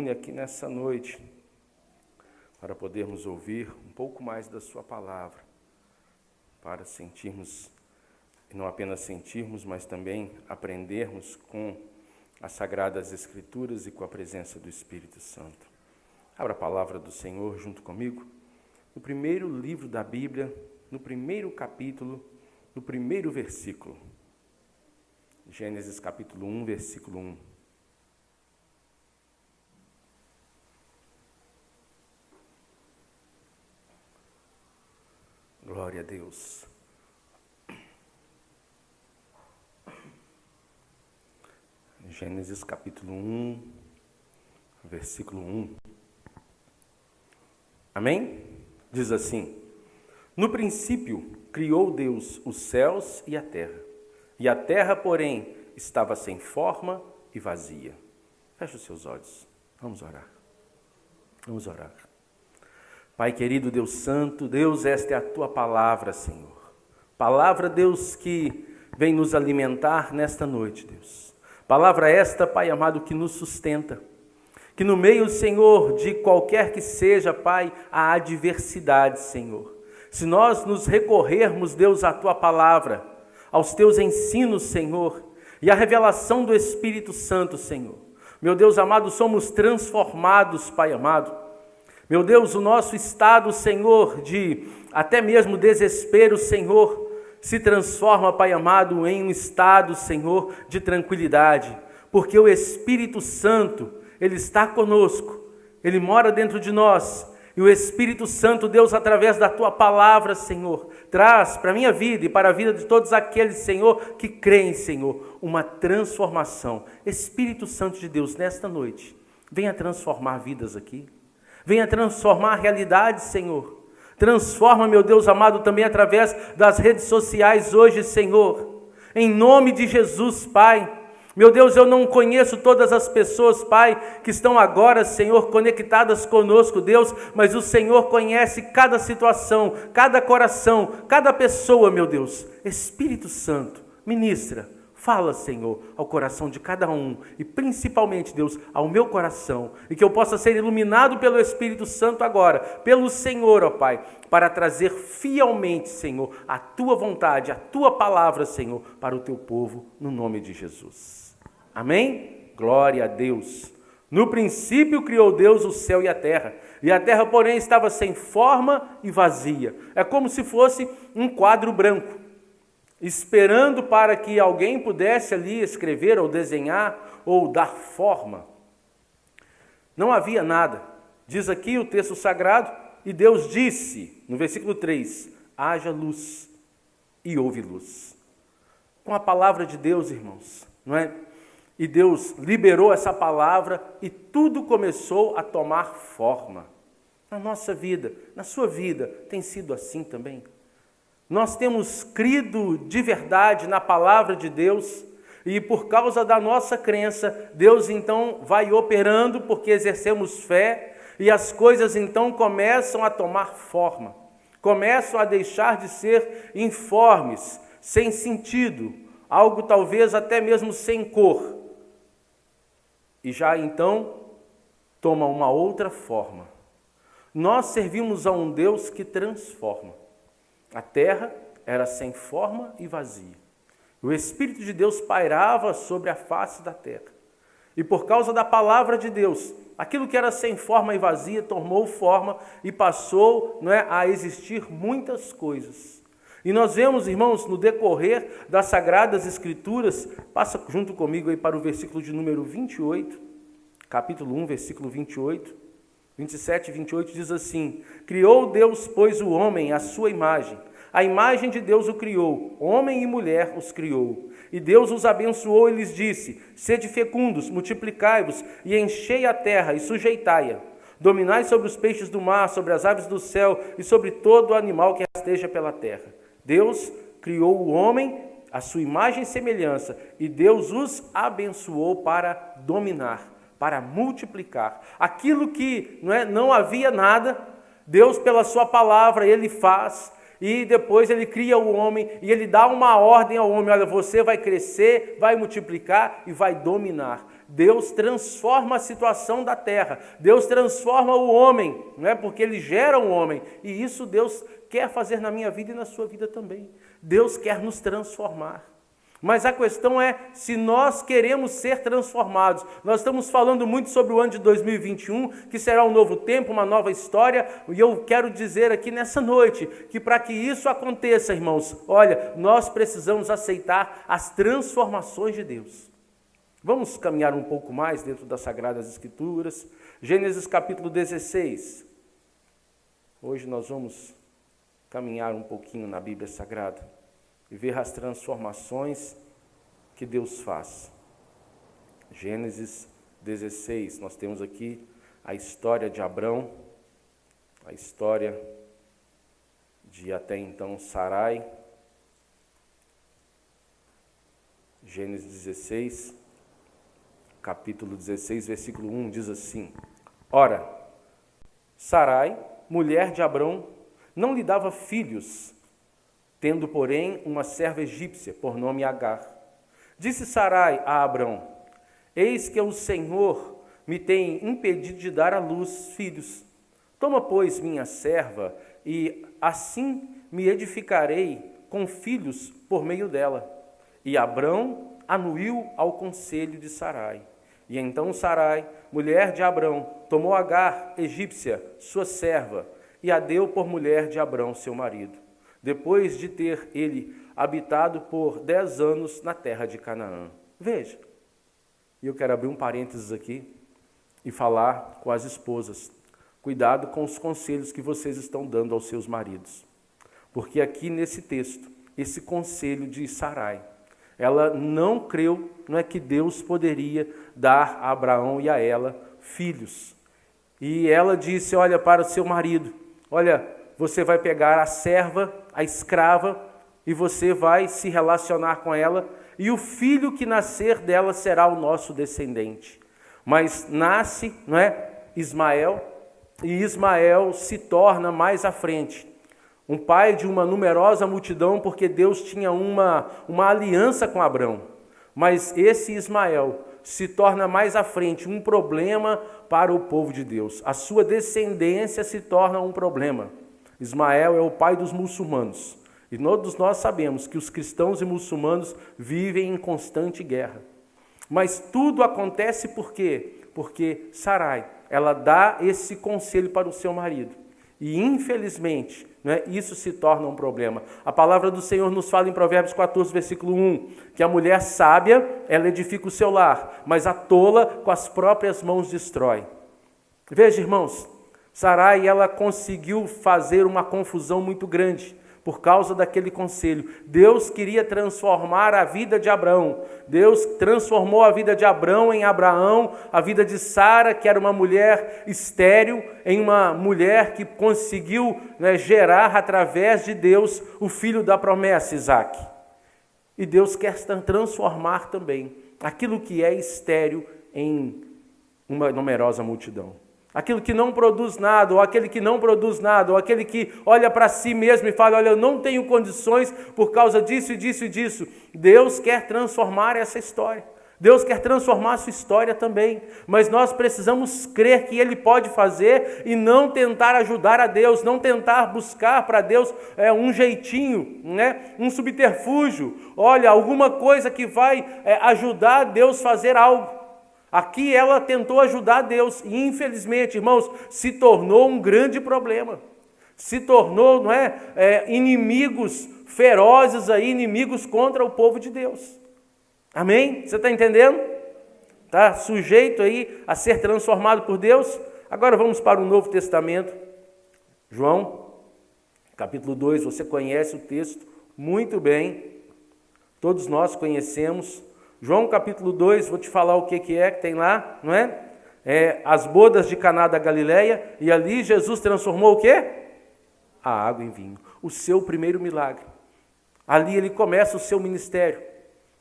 reúne aqui nessa noite para podermos ouvir um pouco mais da sua palavra, para sentirmos, e não apenas sentirmos, mas também aprendermos com as Sagradas Escrituras e com a presença do Espírito Santo. Abra a palavra do Senhor junto comigo, no primeiro livro da Bíblia, no primeiro capítulo, no primeiro versículo. Gênesis capítulo 1, versículo 1. Glória a Deus. Gênesis capítulo 1, versículo 1. Amém? Diz assim: No princípio criou Deus os céus e a terra, porém, estava sem forma e vazia. Feche os seus olhos, vamos orar. Vamos orar. Pai querido, Deus santo, Deus, esta é a tua palavra, Senhor. Palavra, Deus, que vem nos alimentar nesta noite, Deus. Palavra esta, Pai amado, que nos sustenta. Que no meio, Senhor, de qualquer que seja, Pai, a adversidade, Senhor. Se nós nos recorrermos, Deus, à tua palavra, aos teus ensinos, Senhor, e à revelação do Espírito Santo, Senhor. Meu Deus amado, somos transformados, Pai amado. Meu Deus, o nosso estado, Senhor, de até mesmo desespero, Senhor, se transforma, Pai amado, em um estado, Senhor, de tranquilidade, porque o Espírito Santo, Ele está conosco, Ele mora dentro de nós, e o Espírito Santo, Deus, através da Tua palavra, Senhor, traz para a minha vida e para a vida de todos aqueles, Senhor, que creem, Senhor, uma transformação. Espírito Santo de Deus, nesta noite, venha transformar vidas aqui. Venha transformar a realidade, Senhor. Transforma, meu Deus amado, também através das redes sociais hoje, Senhor. Em nome de Jesus, Pai. Meu Deus, eu não conheço todas as pessoas, Pai, que estão agora, Senhor, conectadas conosco, Deus, mas o Senhor conhece cada situação, cada coração, cada pessoa, meu Deus. Espírito Santo, ministra. Fala, Senhor, ao coração de cada um e principalmente, Deus, ao meu coração, e que eu possa ser iluminado pelo Espírito Santo agora, pelo Senhor, ó Pai, para trazer fielmente, Senhor, a Tua vontade, a Tua palavra, Senhor, para o Teu povo, no nome de Jesus. Amém? Glória a Deus. No princípio criou Deus o céu e a terra, porém, estava sem forma e vazia. É como se fosse um quadro branco, esperando para que alguém pudesse ali escrever ou desenhar ou dar forma. Não havia nada. Diz aqui o texto sagrado, e Deus disse, no versículo 3, haja luz, e houve luz. Com a palavra de Deus, irmãos, não é? E Deus liberou essa palavra e tudo começou a tomar forma. Na nossa vida, na sua vida, tem sido assim também? Nós temos crido de verdade na palavra de Deus e por causa da nossa crença, Deus então vai operando porque exercemos fé e as coisas então começam a tomar forma, começam a deixar de ser informes, sem sentido, algo talvez até mesmo sem cor. E já então toma uma outra forma. Nós servimos a um Deus que transforma. A terra era sem forma e vazia. O Espírito de Deus pairava sobre a face da terra. E por causa da palavra de Deus, aquilo que era sem forma e vazia tomou forma e passou, a existir muitas coisas. E nós vemos, irmãos, no decorrer das Sagradas Escrituras, passa junto comigo aí para o versículo de número 28, capítulo 1, versículo 28. 27 e 28 diz assim: Criou Deus, pois, o homem à sua imagem. A imagem de Deus o criou, homem e mulher os criou. E Deus os abençoou e lhes disse: Sede fecundos, multiplicai-vos e enchei a terra e sujeitai-a. Dominai sobre os peixes do mar, sobre as aves do céu e sobre todo animal que rasteja pela terra. Deus criou o homem à sua imagem e semelhança, e Deus os abençoou para dominar, para multiplicar. Aquilo que não havia nada, Deus, pela sua palavra, Ele faz, e depois Ele cria o homem, e Ele dá uma ordem ao homem: olha, você vai crescer, vai multiplicar e vai dominar. Deus transforma a situação da terra, Deus transforma o homem, não é? Porque Ele gera um homem, e isso Deus quer fazer na minha vida e na sua vida também. Deus quer nos transformar. Mas a questão é se nós queremos ser transformados. Nós estamos falando muito sobre o ano de 2021, que será um novo tempo, uma nova história, e eu quero dizer aqui nessa noite, que para que isso aconteça, irmãos, olha, nós precisamos aceitar as transformações de Deus. Vamos caminhar um pouco mais dentro das Sagradas Escrituras. Gênesis capítulo 16. Hoje nós vamos caminhar um pouquinho na Bíblia Sagrada e ver as transformações que Deus faz. Gênesis 16, nós temos aqui a história de Abrão, a história de até então Sarai. Gênesis 16, capítulo 16, versículo 1, diz assim: Ora, Sarai, mulher de Abrão, não lhe dava filhos, tendo, porém, uma serva egípcia, por nome Agar. Disse Sarai a Abrão: Eis que o Senhor me tem impedido de dar à luz filhos. Toma, pois, minha serva, e assim me edificarei com filhos por meio dela. E Abrão anuiu ao conselho de Sarai. E então Sarai, mulher de Abrão, tomou Agar, egípcia, sua serva, e a deu por mulher de Abrão, seu marido, depois de ter ele habitado por 10 anos na terra de Canaã. Veja, e eu quero abrir um parênteses aqui e falar com as esposas. Cuidado com os conselhos que vocês estão dando aos seus maridos. Porque aqui nesse texto, esse conselho de Sarai, ela não creu, não é que Deus poderia dar a Abraão e a ela filhos. E ela disse, olha, para o seu marido, olha, você vai pegar a serva, a escrava, e você vai se relacionar com ela, e o filho que nascer dela será o nosso descendente. Mas nasce, não é, Ismael, e Ismael se torna mais à frente um pai de uma numerosa multidão, porque Deus tinha uma aliança com Abrão. Mas esse Ismael se torna mais à frente um problema para o povo de Deus. A sua descendência se torna um problema. Ismael é o pai dos muçulmanos. E todos nós sabemos que os cristãos e muçulmanos vivem em constante guerra. Mas tudo acontece por quê? Porque Sarai, ela dá esse conselho para o seu marido. E infelizmente, isso se torna um problema. A palavra do Senhor nos fala em Provérbios 14, versículo 1, que a mulher sábia, ela edifica o seu lar, mas a tola com as próprias mãos destrói. Veja, irmãos, Sarai, ela conseguiu fazer uma confusão muito grande por causa daquele conselho. Deus queria transformar a vida de Abrão. Deus transformou a vida de Abrão em Abraão, a vida de Sara, que era uma mulher estéril, em uma mulher que conseguiu gerar através de Deus o filho da promessa, Isaque. E Deus quer transformar também aquilo que é estéril em uma numerosa multidão. Aquilo que não produz nada, ou aquele que não produz nada, ou aquele que olha para si mesmo e fala, olha, eu não tenho condições por causa disso e disso e disso. Deus quer transformar essa história. Deus quer transformar a sua história também. Mas nós precisamos crer que Ele pode fazer e não tentar ajudar a Deus, não tentar buscar para Deus um jeitinho, um subterfúgio. Olha, alguma coisa que vai ajudar Deus a fazer algo. Aqui ela tentou ajudar Deus e infelizmente, irmãos, se tornou um grande problema. Se tornou, inimigos ferozes aí, inimigos contra o povo de Deus. Amém? Você está entendendo? Está sujeito aí a ser transformado por Deus? Agora vamos para o Novo Testamento. João, capítulo 2, você conhece o texto muito bem. Todos nós conhecemos. João capítulo 2, vou te falar o que tem lá, não é? As bodas de Caná da Galileia, e ali Jesus transformou o quê? A água em vinho. O seu primeiro milagre. Ali ele começa o seu ministério.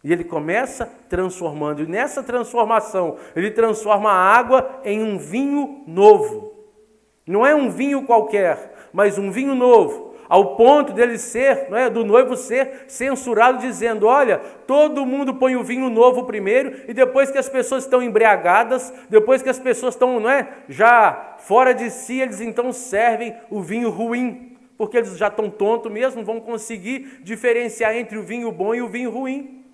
E ele começa transformando. E nessa transformação, ele transforma a água em um vinho novo. Não é um vinho qualquer, mas um vinho novo. ao ponto dele ser, não é, do noivo ser censurado, dizendo, olha, todo mundo põe o vinho novo primeiro, e depois que as pessoas estão embriagadas, depois que as pessoas estão, não é, já fora de si, eles então servem o vinho ruim, porque eles já estão tontos mesmo, não vão conseguir diferenciar entre o vinho bom e o vinho ruim.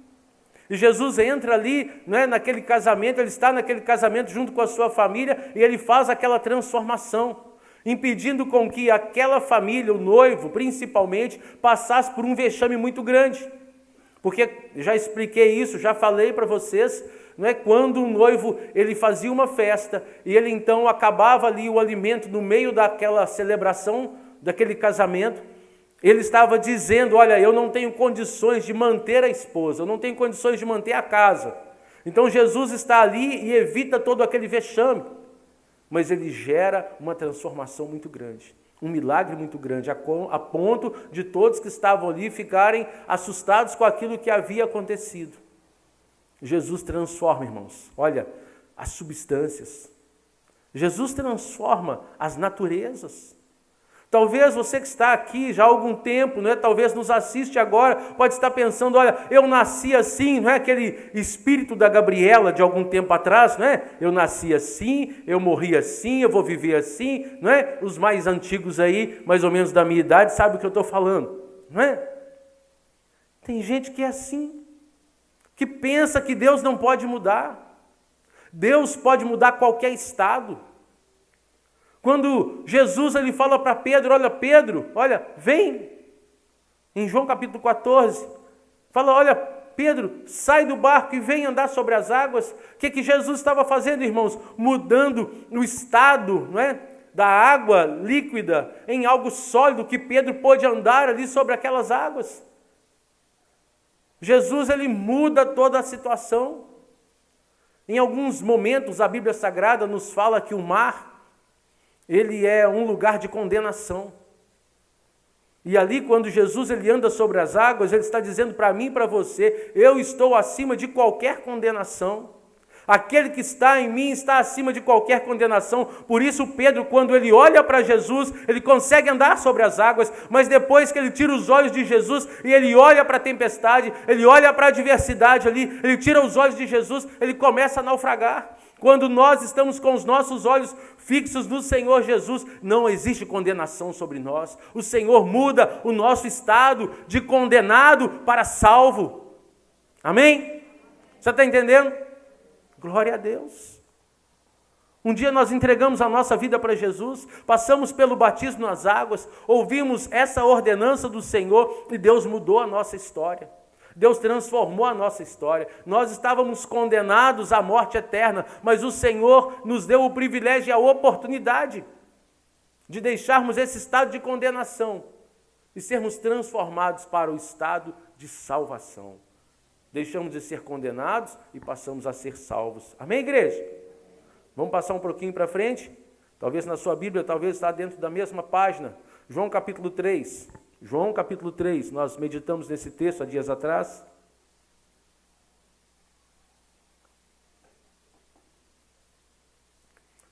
E Jesus entra ali, não é, naquele casamento, ele está naquele casamento junto com a sua família, e ele faz aquela transformação, impedindo com que aquela família, o noivo principalmente, passasse por um vexame muito grande. Porque já expliquei isso, já falei para vocês, não é, quando o noivo ele fazia uma festa e ele então acabava ali o alimento no meio daquela celebração, daquele casamento, ele estava dizendo, olha, eu não tenho condições de manter a esposa, eu não tenho condições de manter a casa. Então Jesus está ali e evita todo aquele vexame. Mas ele gera uma transformação muito grande, um milagre muito grande, a ponto de todos que estavam ali ficarem assustados com aquilo que havia acontecido. Jesus transforma, irmãos, olha, as substâncias. Jesus transforma as naturezas. Talvez você que está aqui já há algum tempo, não é? Talvez nos assiste agora, pode estar pensando, olha, eu nasci assim, não é aquele espírito da Gabriela de algum tempo atrás, não é? Eu nasci assim, eu morri assim, eu vou viver assim, não é? Os mais antigos aí, mais ou menos da minha idade, sabem o que eu estou falando, não é? Tem gente que é assim, que pensa que Deus não pode mudar. Deus pode mudar qualquer estado. Quando Jesus ele fala para Pedro, olha, vem, em João capítulo 14, fala, olha, Pedro, sai do barco e vem andar sobre as águas. O que Jesus estava fazendo, irmãos? Mudando o estado, não é, da água líquida em algo sólido, que Pedro pôde andar ali sobre aquelas águas. Jesus ele muda toda a situação. Em alguns momentos a Bíblia Sagrada nos fala que o mar ele é um lugar de condenação. E ali quando Jesus ele anda sobre as águas, ele está dizendo para mim e para você, eu estou acima de qualquer condenação. Aquele que está em mim está acima de qualquer condenação. Por isso Pedro, quando ele olha para Jesus, ele consegue andar sobre as águas, mas depois que ele tira os olhos de Jesus e ele olha para a tempestade, ele olha para a adversidade ali, ele tira os olhos de Jesus, ele começa a naufragar. Quando nós estamos com os nossos olhos fixos no Senhor Jesus, não existe condenação sobre nós. O Senhor muda o nosso estado de condenado para salvo. Amém? Você está entendendo? Glória a Deus. Um dia nós entregamos a nossa vida para Jesus, passamos pelo batismo nas águas, ouvimos essa ordenança do Senhor e Deus mudou a nossa história. Deus transformou a nossa história. Nós estávamos condenados à morte eterna, mas o Senhor nos deu o privilégio e a oportunidade de deixarmos esse estado de condenação e sermos transformados para o estado de salvação. Deixamos de ser condenados e passamos a ser salvos. Amém, igreja? Vamos passar um pouquinho para frente? Talvez na sua Bíblia, talvez está dentro da mesma página. João capítulo 3. João capítulo 3, nós meditamos nesse texto há dias atrás.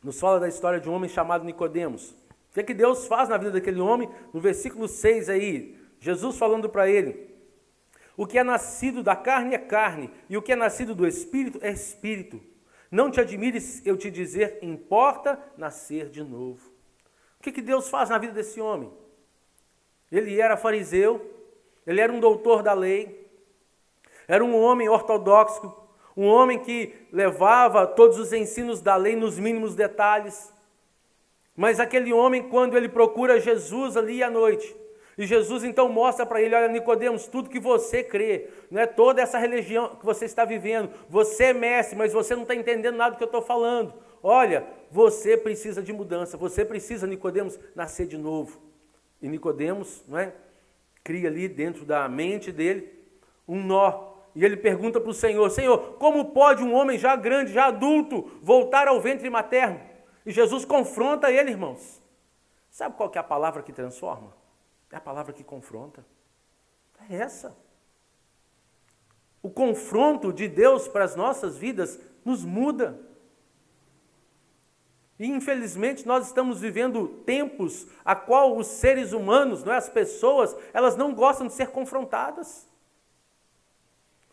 Nos fala da história de um homem chamado Nicodemos. O que Deus faz na vida daquele homem? No versículo 6 aí, Jesus falando para ele, o que é nascido da carne é carne, e o que é nascido do Espírito é Espírito. Não te admires eu te dizer, importa nascer de novo. O que Deus faz na vida desse homem? Ele era fariseu, ele era um doutor da lei, era um homem ortodoxo, um homem que levava todos os ensinos da lei nos mínimos detalhes. Mas aquele homem, quando ele procura Jesus ali à noite, e Jesus então mostra para ele, olha Nicodemos, tudo que você crê, não é toda essa religião que você está vivendo, você é mestre, mas você não está entendendo nada do que eu estou falando. Olha, você precisa de mudança, você precisa, Nicodemos, nascer de novo. E Nicodemos, não é, cria ali dentro da mente dele um nó. E ele pergunta para o Senhor, Senhor, como pode um homem já grande, já adulto, voltar ao ventre materno? E Jesus confronta ele, irmãos. Sabe qual que é a palavra que transforma? É a palavra que confronta. É essa. O confronto de Deus para as nossas vidas nos muda. E infelizmente nós estamos vivendo tempos a qual os seres humanos, não é, as pessoas, elas não gostam de ser confrontadas.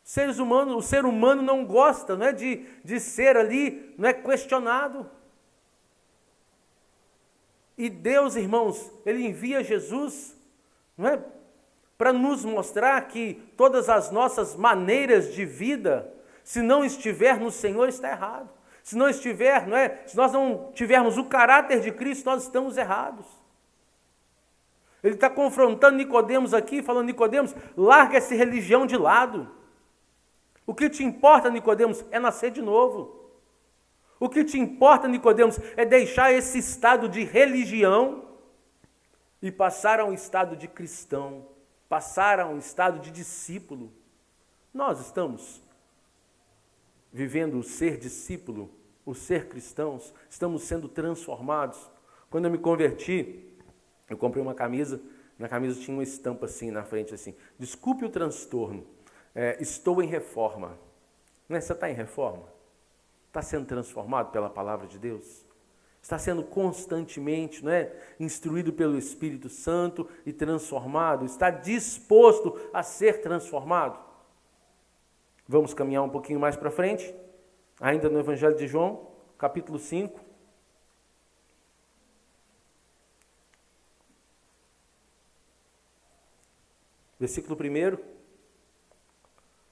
O ser humano não gosta, não é, de ser ali, não é, questionado. E Deus, irmãos, Ele envia Jesus, não é, para nos mostrar que todas as nossas maneiras de vida, se não estiver no Senhor, está errado. Se não estiver, não é, se nós não tivermos o caráter de Cristo, nós estamos errados. Ele está confrontando Nicodemos aqui, falando: Nicodemos, larga essa religião de lado. O que te importa, Nicodemos, é nascer de novo. O que te importa, Nicodemos, é deixar esse estado de religião e passar a um estado de cristão, passar a um estado de discípulo. Nós estamos vivendo o ser discípulo, o ser cristãos, estamos sendo transformados. Quando eu me converti, eu comprei uma camisa, na camisa tinha uma estampa assim na frente, assim: desculpe o transtorno, estou em reforma. Não é? Você está em reforma? Está sendo transformado pela palavra de Deus? Está sendo constantemente, não é, instruído pelo Espírito Santo e transformado? Está disposto a ser transformado? Vamos caminhar um pouquinho mais para frente, ainda no Evangelho de João, capítulo 5. Versículo 1.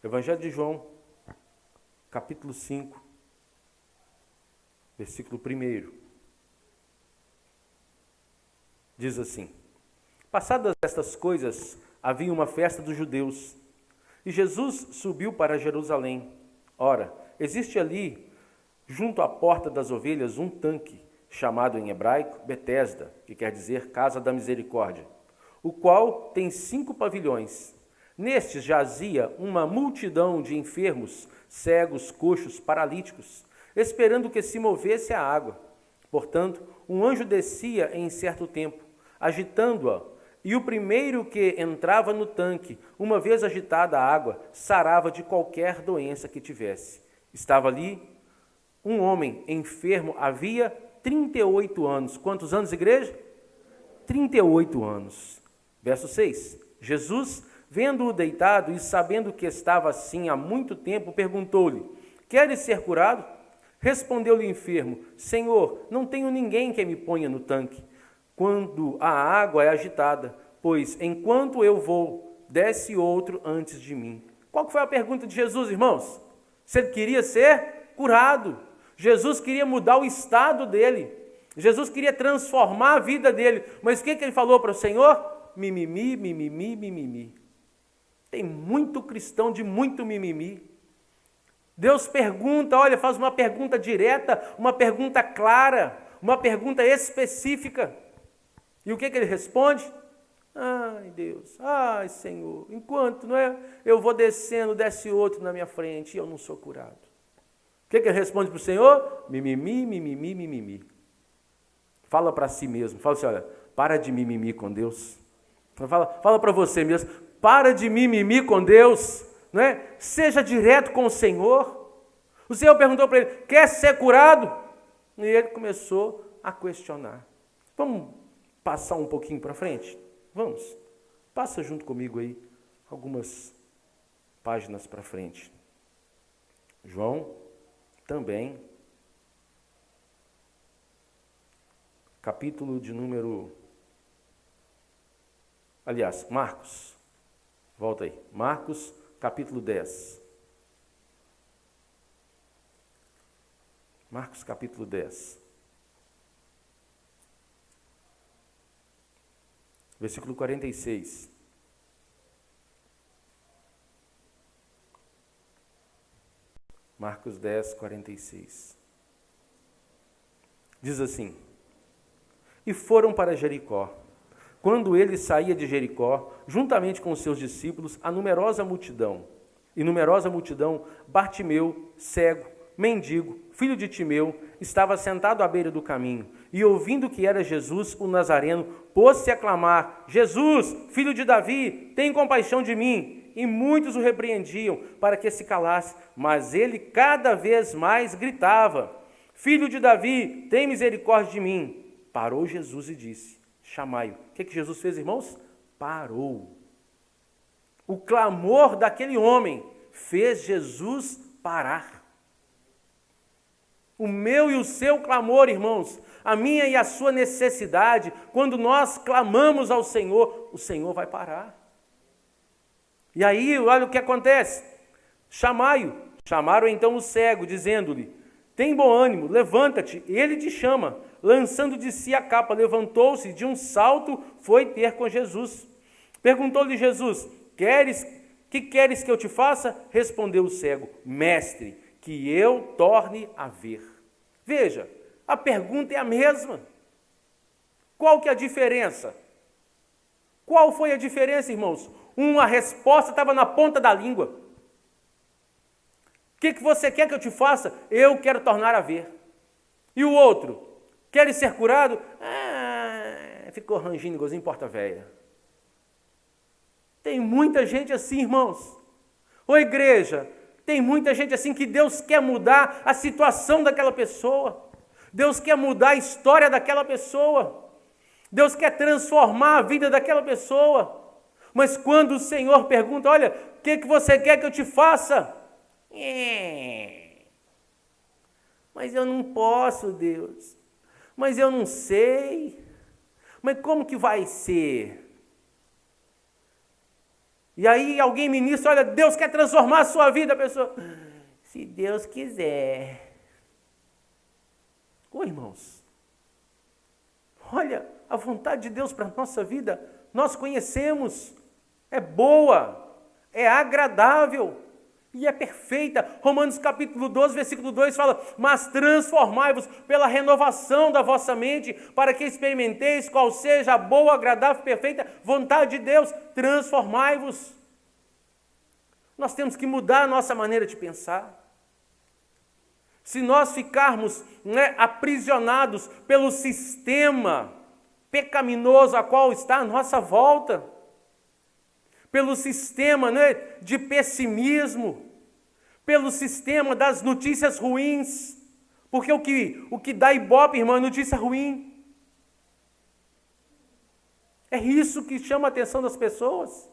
Evangelho de João, capítulo 5, versículo 1. Diz assim: passadas estas coisas, havia uma festa dos judeus, e Jesus subiu para Jerusalém. Ora, existe ali, junto à porta das ovelhas, um tanque, chamado em hebraico Betesda, que quer dizer Casa da Misericórdia, o qual tem 5 pavilhões. Nestes jazia uma multidão de enfermos, cegos, coxos, paralíticos, esperando que se movesse a água. Portanto, um anjo descia em certo tempo, agitando-a, e o primeiro que entrava no tanque, uma vez agitada a água, sarava de qualquer doença que tivesse. Estava ali um homem enfermo, havia 38 anos. Quantos anos, igreja? 38 anos. Verso 6. Jesus, vendo-o deitado e sabendo que estava assim há muito tempo, perguntou-lhe: queres ser curado? Respondeu-lhe o enfermo: Senhor, não tenho ninguém que me ponha no tanque quando a água é agitada, pois enquanto eu vou, desce outro antes de mim. Qual foi a pergunta de Jesus, irmãos? Se ele queria ser curado. Jesus queria mudar o estado dele. Jesus queria transformar a vida dele. Mas o que ele falou para o Senhor? Mimimi, mimimi, mimimi. Tem muito cristão de muito mimimi. Deus pergunta, olha, faz uma pergunta direta, uma pergunta clara, uma pergunta específica. E o que ele responde? Ai, Deus, ai, Senhor, enquanto não é, eu vou descendo, desce outro na minha frente e eu não sou curado. O que ele responde para o Senhor? Mimimi, mimimi, mimimi. Fala para si mesmo, fala assim, olha, para de mimimi com Deus. Fala para você mesmo, para de mimimi com Deus, não é? Seja direto com o Senhor. O Senhor perguntou para ele, quer ser curado? E ele começou a questionar. Vamos passar um pouquinho para frente? Vamos. Passa junto comigo aí, algumas páginas para frente. João, também, capítulo de número... Aliás, Marcos, volta aí. Marcos, capítulo 10. Marcos, capítulo 10. Versículo 46. Marcos 10, 46. Diz assim: e foram para Jericó. Quando ele saía de Jericó, juntamente com os seus discípulos, a numerosa multidão. E numerosa multidão, Bartimeu, cego, mendigo, filho de Timeu, estava sentado à beira do caminho. E ouvindo que era Jesus, o Nazareno, pôs-se a clamar: Jesus, filho de Davi, tem compaixão de mim. E muitos o repreendiam para que se calasse, mas ele cada vez mais gritava: Filho de Davi, tem misericórdia de mim. Parou Jesus e disse, chamai-o. O que Jesus fez, irmãos? Parou. O clamor daquele homem fez Jesus parar. O meu e o seu clamor, irmãos, a minha e a sua necessidade, quando nós clamamos ao Senhor, o Senhor vai parar. E aí, olha o que acontece. Chamai-o. Chamaram então o cego, dizendo-lhe, tem bom ânimo, levanta-te, ele te chama. Lançando de si a capa, levantou-se, de um salto foi ter com Jesus. Perguntou-lhe Jesus, que queres que eu te faça? Respondeu o cego, mestre, que eu torne a ver. Veja, a pergunta é a mesma. Qual que é a diferença? Qual foi a diferença, irmãos? Uma resposta estava na ponta da língua. O que você quer que eu te faça? Eu quero tornar a ver. E o outro? Queres ser curado? Ficou rangindo igualzinho porta velha. Tem muita gente assim, irmãos. Ô igreja, tem muita gente assim que Deus quer mudar a situação daquela pessoa. Deus quer mudar a história daquela pessoa. Deus quer transformar a vida daquela pessoa. Mas quando o Senhor pergunta, olha, o que você quer que eu te faça? Mas eu não posso, Deus. Mas eu não sei. Mas como que vai ser? E aí alguém ministra, olha, Deus quer transformar a sua vida, a pessoa, se Deus quiser. Ô irmãos, olha, a vontade de Deus para a nossa vida, nós conhecemos, é boa, é agradável e é perfeita. Romanos capítulo 12, versículo 2 fala, mas transformai-vos pela renovação da vossa mente, para que experimenteis qual seja a boa, agradável e perfeita vontade de Deus. Transformai-vos. Nós temos que mudar a nossa maneira de pensar. Se nós ficarmos aprisionados pelo sistema pecaminoso a qual está à nossa volta, pelo sistema de pessimismo, pelo sistema das notícias ruins, porque o que dá ibope, irmão, é notícia ruim. É isso que chama a atenção das pessoas.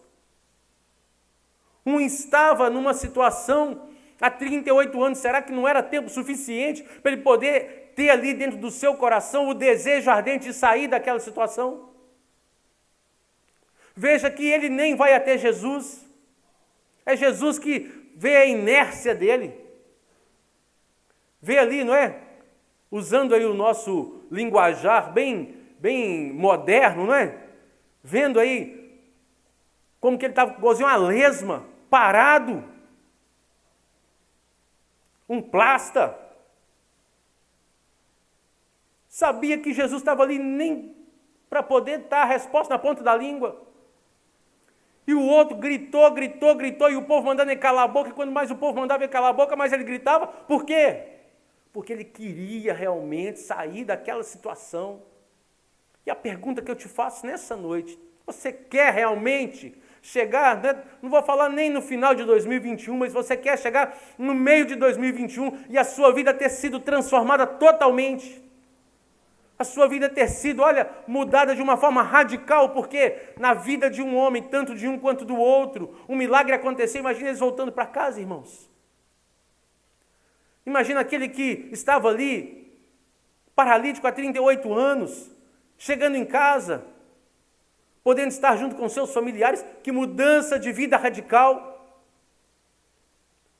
Um estava numa situação há 38 anos, será que não era tempo suficiente para ele poder ter ali dentro do seu coração o desejo ardente de sair daquela situação? Veja que ele nem vai até Jesus. É Jesus que vê a inércia dele. Vê ali, não é? Usando aí o nosso linguajar bem moderno, não é? Vendo aí como que ele estava igualzinho uma lesma, parado. Um plasta. Sabia que Jesus estava ali nem para poder dar a resposta na ponta da língua. E o outro gritou, e o povo mandando ele calar a boca, e quando mais o povo mandava ele calar a boca, mais ele gritava. Por quê? Porque ele queria realmente sair daquela situação. E a pergunta que eu te faço nessa noite, você quer realmente chegar, não vou falar nem no final de 2021, mas você quer chegar no meio de 2021 e a sua vida ter sido transformada totalmente? A sua vida ter sido, olha, mudada de uma forma radical, porque na vida de um homem, tanto de um quanto do outro, um milagre aconteceu. Imagina eles voltando para casa, irmãos. Imagina aquele que estava ali, paralítico há 38 anos, chegando em casa, podendo estar junto com seus familiares. Que mudança de vida radical.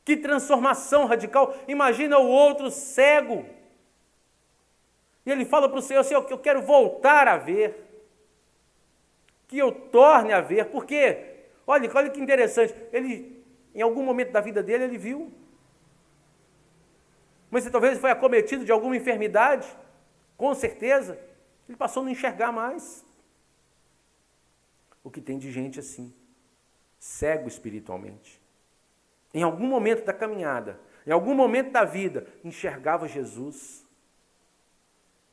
Que transformação radical. Imagina o outro cego. E ele fala para o Senhor, Senhor, que eu quero voltar a ver. Que eu torne a ver. Por quê? Olha que interessante. Ele, em algum momento da vida dele, ele viu. Mas talvez ele foi acometido de alguma enfermidade. Com certeza. Ele passou a não enxergar mais. O que tem de gente assim. Cego espiritualmente. Em algum momento da caminhada, em algum momento da vida, enxergava Jesus.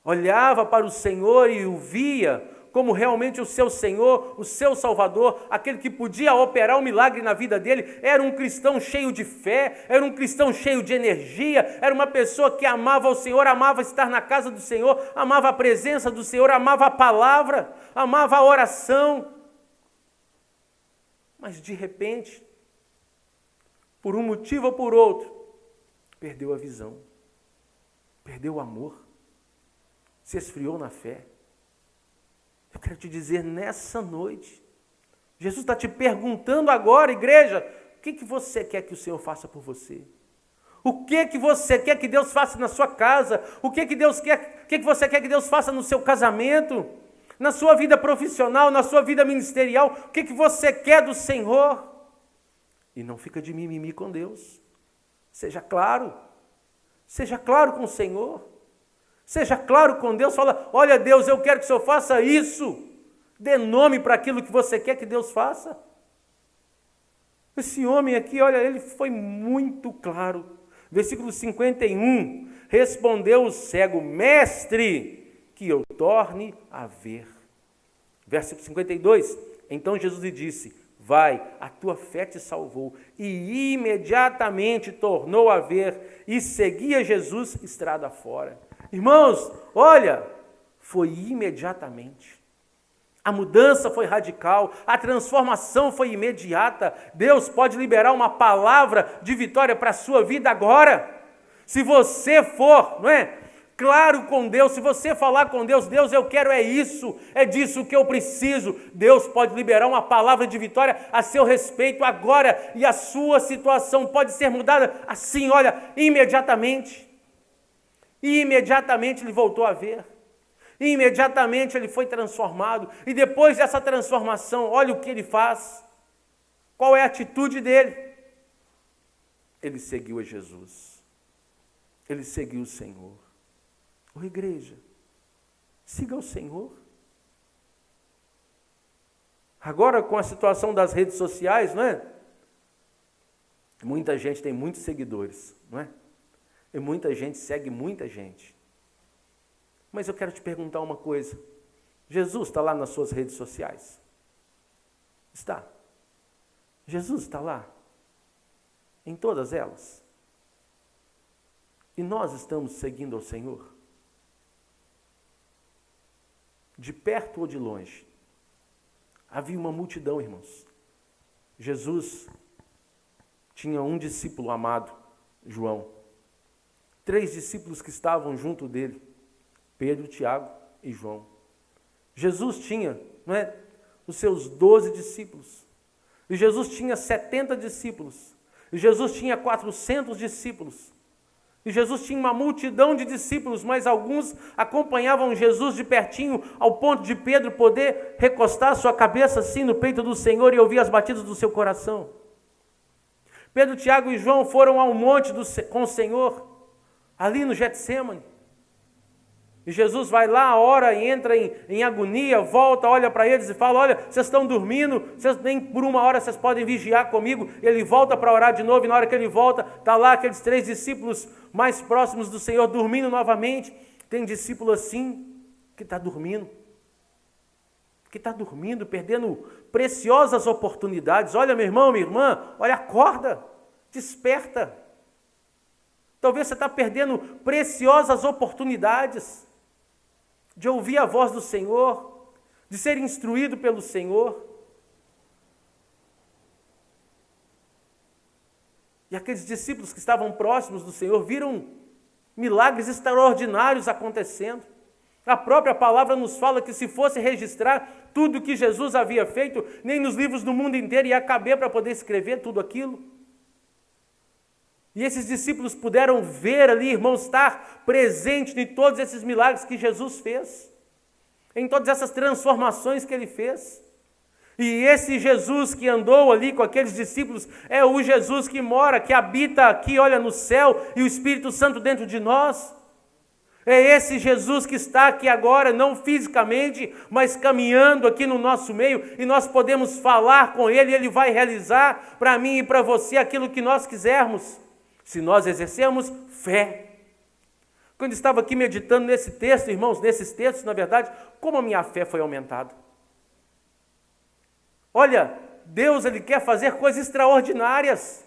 Olhava para o Senhor e o via como realmente o seu Senhor, o seu Salvador, aquele que podia operar um milagre na vida dele. Era um cristão cheio de fé, era um cristão cheio de energia, era uma pessoa que amava o Senhor, amava estar na casa do Senhor, amava a presença do Senhor, amava a palavra, amava a oração. Mas de repente, por um motivo ou por outro, perdeu a visão, perdeu o amor, se esfriou na fé. Eu quero te dizer nessa noite, Jesus está te perguntando agora, igreja, o que você quer que o Senhor faça por você? O que você quer que Deus faça na sua casa? O que você quer que Deus faça no seu casamento? Na sua vida profissional, na sua vida ministerial? O que você quer do Senhor? E não fica de mimimi com Deus. Seja claro com o Senhor. Seja claro com Deus, fala, olha Deus, eu quero que o Senhor faça isso. Dê nome para aquilo que você quer que Deus faça. Esse homem aqui, olha, ele foi muito claro. Versículo 51, respondeu o cego, mestre, que eu torne a ver. Versículo 52, então Jesus lhe disse, vai, a tua fé te salvou. E imediatamente tornou a ver e seguia Jesus estrada fora. Irmãos, olha, foi imediatamente. A mudança foi radical, a transformação foi imediata. Deus pode liberar uma palavra de vitória para a sua vida agora. Se você for, não é? Claro com Deus, se você falar com Deus, Deus, eu quero isso, é disso que eu preciso. Deus pode liberar uma palavra de vitória a seu respeito agora e a sua situação pode ser mudada assim, olha, imediatamente. E imediatamente ele voltou a ver. E imediatamente ele foi transformado. E depois dessa transformação, olha o que ele faz. Qual é a atitude dele? Ele seguiu a Jesus. Ele seguiu o Senhor. Ô igreja, siga o Senhor. Agora com a situação das redes sociais, não é? Muita gente tem muitos seguidores, não é? E muita gente segue muita gente. Mas eu quero te perguntar uma coisa. Jesus está lá nas suas redes sociais? Está. Jesus está lá? Em todas elas? E nós estamos seguindo ao Senhor? De perto ou de longe? Havia uma multidão, irmãos. Jesus tinha um discípulo amado, João. 3 discípulos que estavam junto dele, Pedro, Tiago e João. Jesus tinha, não é, os seus 12 discípulos. E Jesus tinha 70 discípulos. E Jesus tinha 400 discípulos. E Jesus tinha uma multidão de discípulos, mas alguns acompanhavam Jesus de pertinho, ao ponto de Pedro poder recostar sua cabeça assim no peito do Senhor e ouvir as batidas do seu coração. Pedro, Tiago e João foram ao monte com o Senhor, ali no Getsêmani. E Jesus vai lá, ora e entra em agonia, volta, olha para eles e fala, olha, vocês estão dormindo, nem por uma hora vocês podem vigiar comigo. Ele volta para orar de novo, e na hora que ele volta, está lá aqueles 3 discípulos mais próximos do Senhor, dormindo novamente. Tem discípulo assim, que está dormindo, perdendo preciosas oportunidades. Olha, meu irmão, minha irmã, olha, acorda, desperta. Talvez você está perdendo preciosas oportunidades de ouvir a voz do Senhor, de ser instruído pelo Senhor. E aqueles discípulos que estavam próximos do Senhor viram milagres extraordinários acontecendo. A própria palavra nos fala que se fosse registrar tudo que Jesus havia feito, nem nos livros do mundo inteiro ia caber para poder escrever tudo aquilo. E esses discípulos puderam ver ali, irmãos, estar presente em todos esses milagres que Jesus fez, em todas essas transformações que ele fez. E esse Jesus que andou ali com aqueles discípulos é o Jesus que mora, que habita aqui, olha, no céu, e o Espírito Santo dentro de nós. É esse Jesus que está aqui agora, não fisicamente, mas caminhando aqui no nosso meio, e nós podemos falar com ele, e ele vai realizar para mim e para você aquilo que nós quisermos, se nós exercermos fé. Quando estava aqui meditando nesse texto, irmãos, nesses textos, na verdade, como a minha fé foi aumentada. Olha, Deus, Ele quer fazer coisas extraordinárias.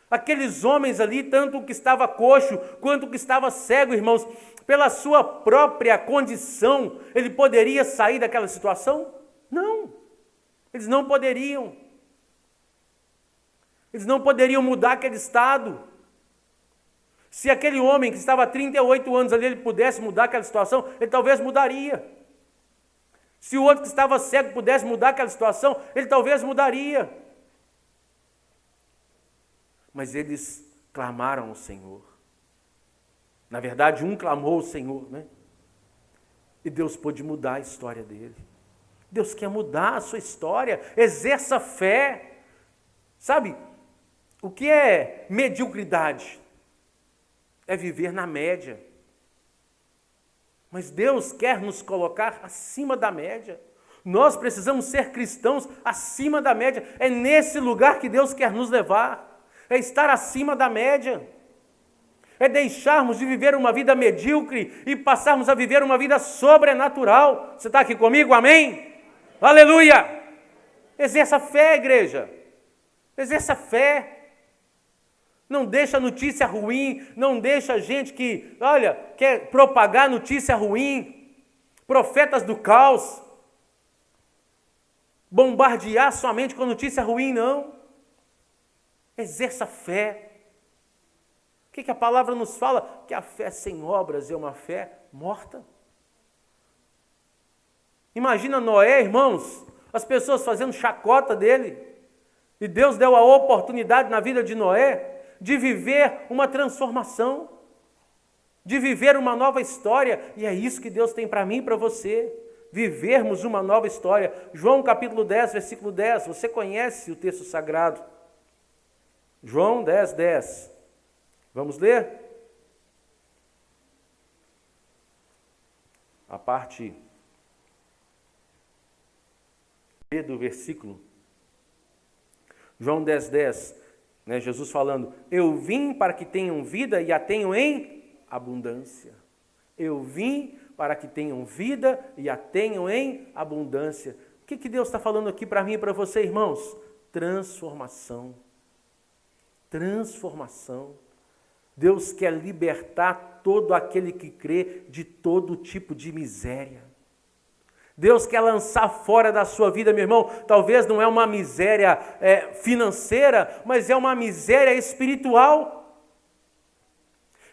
Aqueles homens ali, tanto o que estava coxo, quanto o que estava cego, irmãos, pela sua própria condição, ele poderia sair daquela situação? Não, eles não poderiam. Eles não poderiam mudar aquele estado. Se aquele homem que estava há 38 anos ali, ele pudesse mudar aquela situação, ele talvez mudaria. Se o outro que estava cego pudesse mudar aquela situação, ele talvez mudaria. Mas eles clamaram ao Senhor. Na verdade, um clamou ao Senhor, né? E Deus pôde mudar a história dele. Deus quer mudar a sua história. Exerça fé. Sabe, o que é mediocridade? É viver na média. Mas Deus quer nos colocar acima da média. Nós precisamos ser cristãos acima da média. É nesse lugar que Deus quer nos levar. É estar acima da média. É deixarmos de viver uma vida medíocre e passarmos a viver uma vida sobrenatural. Você está aqui comigo? Amém? Aleluia! Exerça fé, igreja. Exerça fé. Não deixa notícia ruim, não deixa gente que, olha, quer propagar notícia ruim, profetas do caos, bombardear sua mente com notícia ruim, não. Exerça fé. O que a palavra nos fala? Que a fé sem obras é uma fé morta. Imagina Noé, irmãos, as pessoas fazendo chacota dele, e Deus deu a oportunidade na vida de Noé de viver uma transformação, de viver uma nova história, e é isso que Deus tem para mim e para você, vivermos uma nova história. João capítulo 10, versículo 10, você conhece o texto sagrado. João 10, 10. Vamos ler? A parte B do versículo. João 10, 10. Né, Jesus falando, eu vim para que tenham vida e a tenham em abundância. Eu vim para que tenham vida e a tenham em abundância. O que Deus está falando aqui para mim e para você, irmãos? Transformação. Transformação. Deus quer libertar todo aquele que crê de todo tipo de miséria. Deus quer lançar fora da sua vida, meu irmão, talvez não é uma miséria financeira, mas é uma miséria espiritual.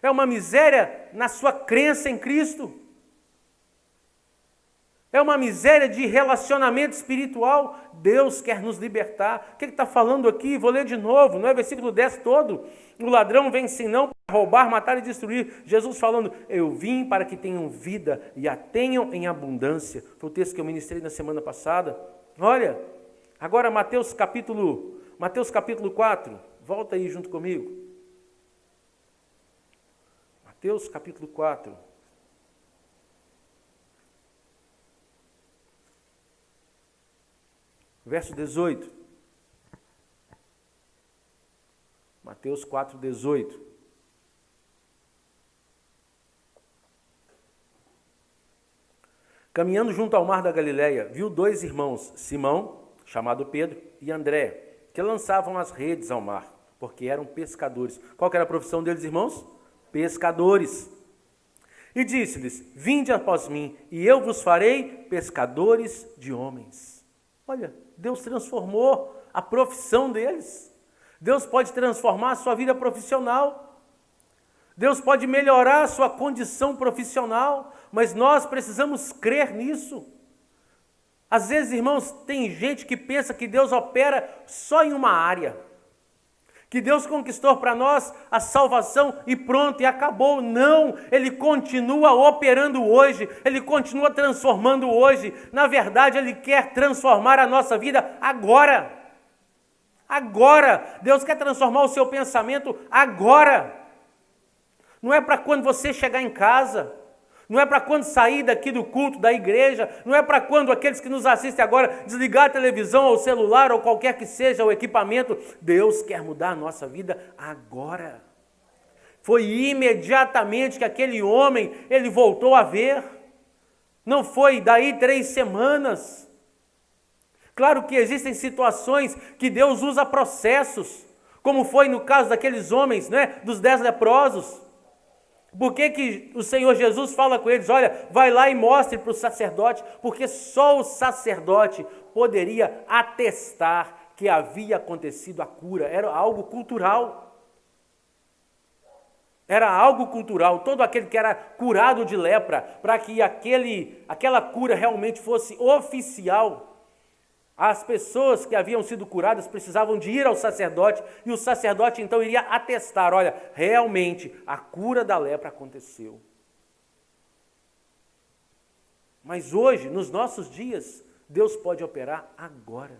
É uma miséria na sua crença em Cristo. É uma miséria de relacionamento espiritual. Deus quer nos libertar. O que ele está falando aqui? Vou ler de novo, não é versículo 10 todo. O ladrão vem senão para roubar, matar e destruir. Jesus falando, eu vim para que tenham vida e a tenham em abundância. Foi o texto que eu ministrei na semana passada. Olha, agora Mateus capítulo 4. Volta aí junto comigo. Mateus capítulo 4. Verso 18. Mateus 4, 18. Caminhando junto ao mar da Galileia, viu dois irmãos, Simão, chamado Pedro, e André, que lançavam as redes ao mar, porque eram pescadores. Qual que era a profissão deles, irmãos? Pescadores. E disse-lhes, vinde após mim, e eu vos farei pescadores de homens. Olha, Deus transformou a profissão deles. Deus pode transformar a sua vida profissional. Deus pode melhorar a sua condição profissional, mas nós precisamos crer nisso. Às vezes, irmãos, tem gente que pensa que Deus opera só em uma área. Que Deus conquistou para nós a salvação e pronto, e acabou. Não, Ele continua operando hoje, Ele continua transformando hoje. Na verdade, Ele quer transformar a nossa vida agora. Agora, Deus quer transformar o seu pensamento agora. Não é para quando você chegar em casa, não é para quando sair daqui do culto, da igreja, não é para quando aqueles que nos assistem agora desligar a televisão ou o celular ou qualquer que seja o equipamento. Deus quer mudar a nossa vida agora. Foi imediatamente que aquele homem, ele voltou a ver. Não foi daí 3 semanas. Claro que existem situações que Deus usa processos, como foi no caso daqueles homens, né, dos 10 leprosos. Por que o Senhor Jesus fala com eles, olha, vai lá e mostre para o sacerdote, porque só o sacerdote poderia atestar que havia acontecido a cura, era algo cultural. Era algo cultural, todo aquele que era curado de lepra, para que aquela cura realmente fosse oficial. As pessoas que haviam sido curadas precisavam de ir ao sacerdote, e o sacerdote então iria atestar, olha, realmente a cura da lepra aconteceu. Mas hoje, nos nossos dias, Deus pode operar agora.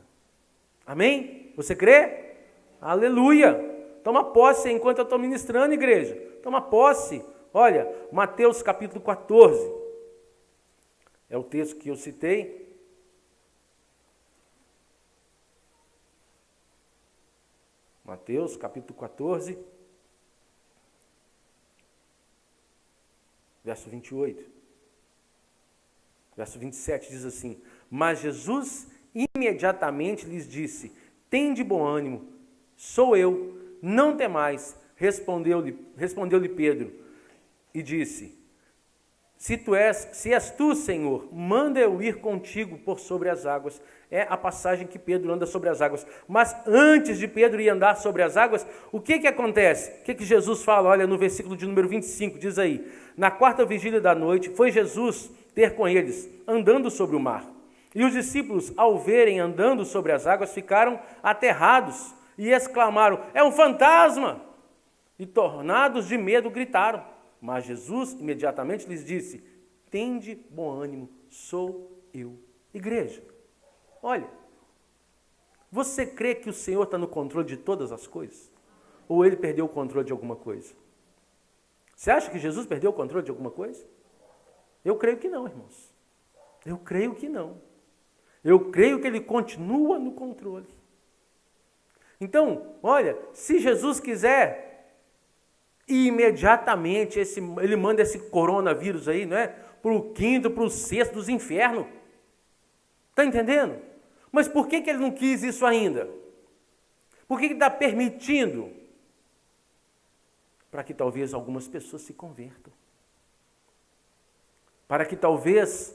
Amém? Você crê? Aleluia! Toma posse enquanto eu estou ministrando, igreja. Toma posse. Olha, Mateus capítulo 14. É o texto que eu citei. Mateus capítulo 14, verso 28. Verso 27 diz assim: Mas Jesus imediatamente lhes disse: Tende bom ânimo, sou eu, não temais. Respondeu-lhe Pedro e disse: Se és tu, Senhor, manda eu ir contigo por sobre as águas. É a passagem que Pedro anda sobre as águas. Mas antes de Pedro ir andar sobre as águas, o que acontece? O que Jesus fala? Olha, no versículo de número 25, diz aí: Na 4ª vigília da noite, foi Jesus ter com eles, andando sobre o mar. E os discípulos, ao verem andando sobre as águas, ficaram aterrados e exclamaram: É um fantasma! E tornados de medo, gritaram. Mas Jesus imediatamente lhes disse: Tende bom ânimo, sou eu. Igreja, olha, você crê que o Senhor está no controle de todas as coisas? Ou ele perdeu o controle de alguma coisa? Você acha que Jesus perdeu o controle de alguma coisa? Eu creio que não, irmãos. Eu creio que não. Eu creio que ele continua no controle. Então, olha, se Jesus quiser, imediatamente ele manda esse coronavírus aí, não é? Para o 5º, para o 6º dos infernos. Está entendendo? Mas por que ele não quis isso ainda? Por que ele está permitindo? Para que talvez algumas pessoas se convertam. Para que talvez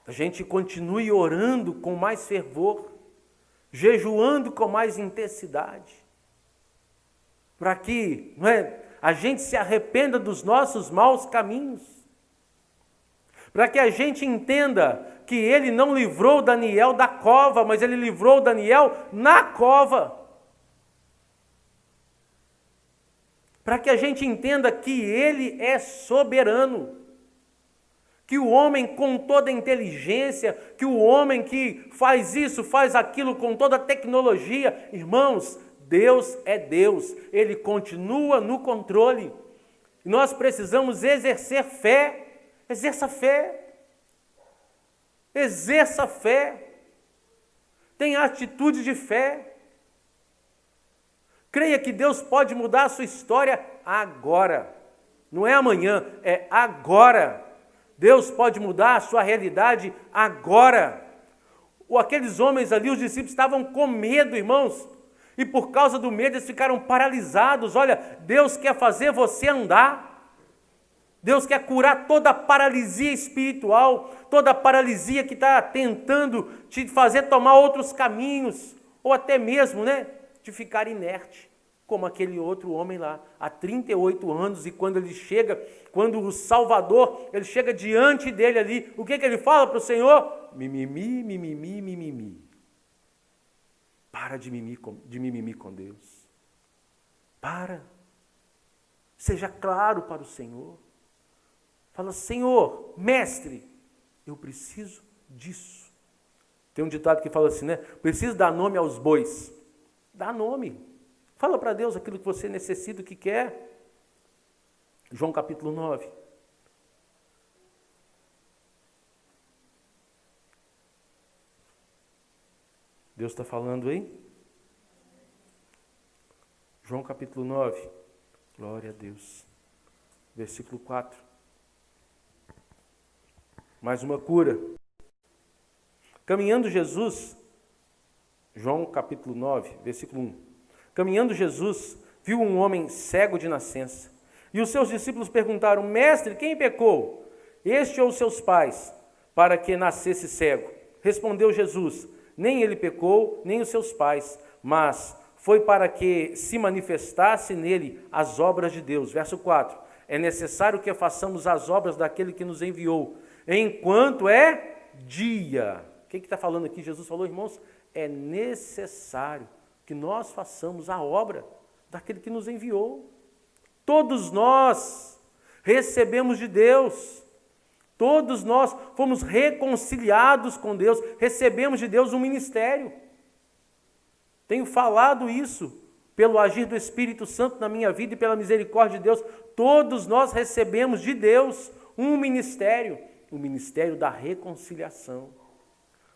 a gente continue orando com mais fervor, jejuando com mais intensidade. Para que, não é, a gente se arrependa dos nossos maus caminhos. Para que a gente entenda que ele não livrou Daniel da cova, mas ele livrou Daniel na cova. Para que a gente entenda que ele é soberano. Que o homem com toda a inteligência, que o homem que faz isso, faz aquilo com toda a tecnologia, irmãos, Deus é Deus, ele continua no controle. Nós precisamos exercer fé. Exerça fé. Exerça fé. Tenha atitude de fé. Creia que Deus pode mudar a sua história agora. Não é amanhã, é agora. Deus pode mudar a sua realidade agora. Aqueles homens ali, os discípulos, estavam com medo, irmãos. E por causa do medo eles ficaram paralisados. Olha, Deus quer fazer você andar. Deus quer curar toda a paralisia espiritual, toda a paralisia que está tentando te fazer tomar outros caminhos, ou até mesmo, né, de ficar inerte, como aquele outro homem lá, há 38 anos, e quando ele chega, quando o Salvador, ele chega diante dele ali, o que ele fala para o Senhor? Mimimi, mimimi, mimimi. Para de mimimi com Deus. Para. Seja claro para o Senhor. Fala: Senhor, mestre, eu preciso disso. Tem um ditado que fala assim, né? Preciso dar nome aos bois. Dá nome. Fala para Deus aquilo que você necessita, o que quer. João capítulo 9. Deus está falando aí? João capítulo 9, Glória a Deus. Versículo 4. Mais uma cura. Caminhando Jesus, João capítulo 9, versículo 1. Caminhando Jesus, viu um homem cego de nascença. E os seus discípulos perguntaram: Mestre, quem pecou? Este ou seus pais, para que nascesse cego? Respondeu Jesus: Nem ele pecou, nem os seus pais, mas foi para que se manifestasse nele as obras de Deus. Verso 4. É necessário que façamos as obras daquele que nos enviou, enquanto é dia. O que está falando aqui? Jesus falou, irmãos, é necessário que nós façamos a obra daquele que nos enviou. Todos nós recebemos de Deus, todos nós fomos reconciliados com Deus, recebemos de Deus um ministério. Tenho falado isso pelo agir do Espírito Santo na minha vida e pela misericórdia de Deus. Todos nós recebemos de Deus um ministério, o ministério da reconciliação.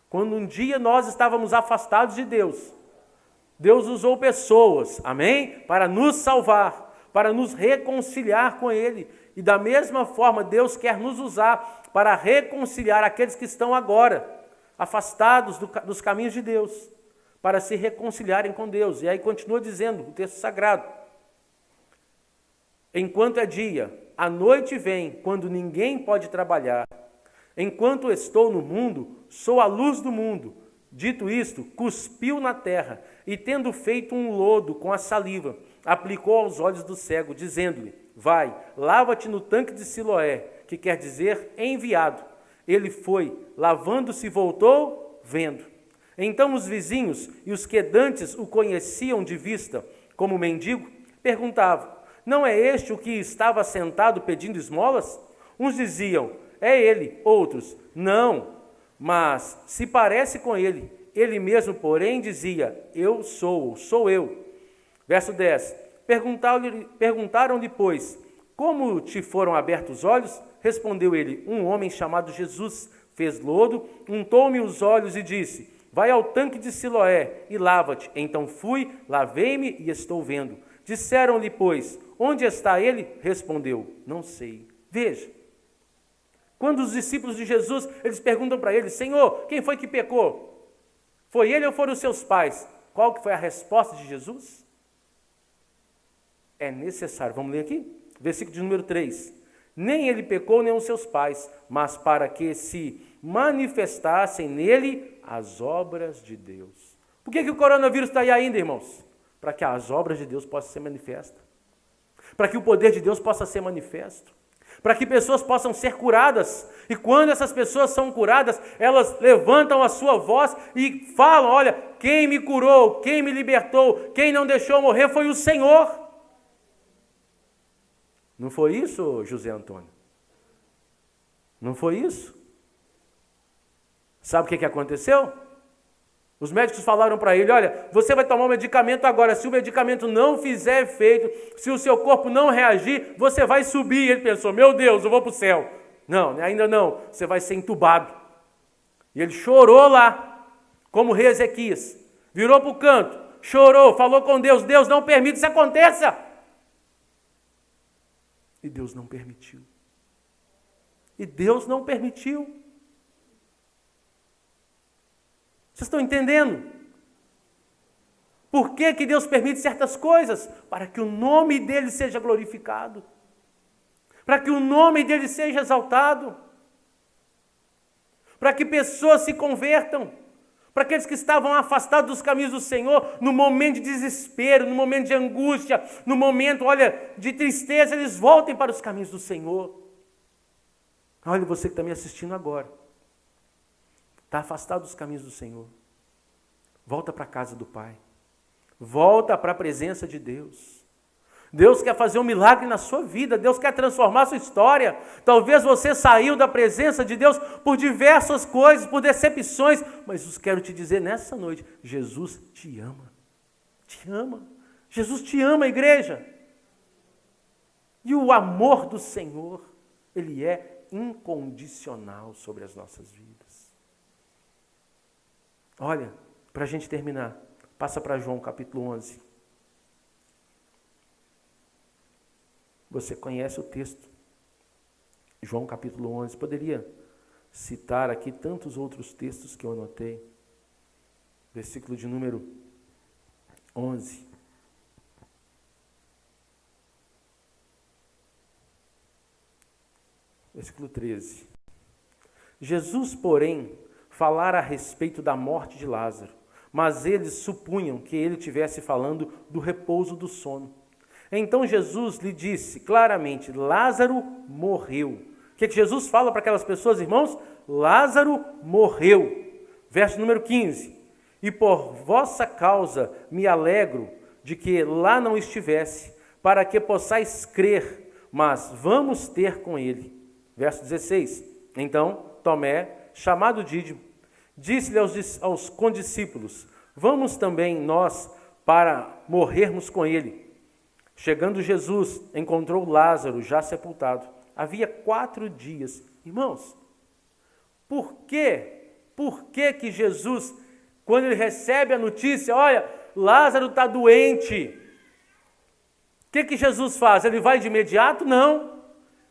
Quando um dia nós estávamos afastados de Deus, Deus usou pessoas, amém? Para nos salvar, para nos reconciliar com Ele. E da mesma forma, Deus quer nos usar para reconciliar aqueles que estão agora afastados dos caminhos de Deus, para se reconciliarem com Deus. E aí continua dizendo o texto sagrado: enquanto é dia, a noite vem, quando ninguém pode trabalhar. Enquanto estou no mundo, sou a luz do mundo. Dito isto, cuspiu na terra, e tendo feito um lodo com a saliva, aplicou aos olhos do cego, dizendo-lhe: vai, lava-te no tanque de Siloé, que quer dizer enviado. Ele foi, lavando-se e voltou, vendo. Então os vizinhos e os que dantes o conheciam de vista, como mendigo, perguntavam: não é este o que estava sentado pedindo esmolas? Uns diziam: é ele. Outros: não, mas se parece com ele. Ele mesmo, porém, dizia: eu sou eu. Verso 10. Perguntaram-lhe, pois, como te foram abertos os olhos? Respondeu ele: um homem chamado Jesus fez lodo, untou-me os olhos e disse: vai ao tanque de Siloé e lava-te. Então fui, lavei-me e estou vendo. Disseram-lhe, pois, onde está ele? Respondeu: não sei. Veja, quando os discípulos de Jesus, eles perguntam para ele: Senhor, quem foi que pecou? Foi ele ou foram os seus pais? Qual que foi a resposta de Jesus? É necessário, vamos ler aqui? Versículo de número 3. Nem ele pecou, nem os seus pais, mas para que se manifestassem nele as obras de Deus. Por que o coronavírus está aí ainda, irmãos? Para que as obras de Deus possam ser manifestas. Para que o poder de Deus possa ser manifesto. Para que pessoas possam ser curadas. E quando essas pessoas são curadas, elas levantam a sua voz e falam: olha, quem me curou, quem me libertou, quem não deixou morrer foi o Senhor. Não foi isso, José Antônio? Não foi isso? Sabe o que aconteceu? Os médicos falaram para ele: olha, você vai tomar um medicamento agora, se o medicamento não fizer efeito, se o seu corpo não reagir, você vai subir. Ele pensou: meu Deus, eu vou para o céu. Não, ainda não, você vai ser entubado. E ele chorou lá, como o rei Ezequias, virou para o canto, chorou, falou com Deus: Deus, não permite isso aconteça. E Deus não permitiu. E Deus não permitiu. Vocês estão entendendo? Por que Deus permite certas coisas? Para que o nome dele seja glorificado. Para que o nome dele seja exaltado. Para que pessoas se convertam. Para aqueles que estavam afastados dos caminhos do Senhor, no momento de desespero, no momento de angústia, no momento, olha, de tristeza, eles voltem para os caminhos do Senhor. Olha, você que está me assistindo agora. Está afastado dos caminhos do Senhor. Volta para a casa do Pai. Volta para a presença de Deus. Deus quer fazer um milagre na sua vida. Deus quer transformar a sua história. Talvez você saiu da presença de Deus por diversas coisas, por decepções. Mas eu quero te dizer nessa noite, Jesus te ama. Te ama. Jesus te ama, igreja. E o amor do Senhor, ele é incondicional sobre as nossas vidas. Olha, para a gente terminar, passa para João capítulo 11. Você conhece o texto. João capítulo 11. Poderia citar aqui tantos outros textos que eu anotei. Versículo de número 11. Versículo 13. Jesus, porém, falara a respeito da morte de Lázaro, mas eles supunham que ele estivesse falando do repouso do sono. Então Jesus lhe disse claramente, Lázaro morreu. O que Jesus fala para aquelas pessoas, irmãos? Lázaro morreu. Verso número 15. E por vossa causa me alegro de que lá não estivesse, para que possais crer, mas vamos ter com ele. Verso 16. Então Tomé, chamado Dídimo, disse-lhe aos condiscípulos, vamos também nós para morrermos com ele. Chegando Jesus, encontrou Lázaro já sepultado. Havia 4 dias. Irmãos, por que que Jesus, quando ele recebe a notícia, olha, Lázaro está doente, o que Jesus faz? Ele vai de imediato? Não.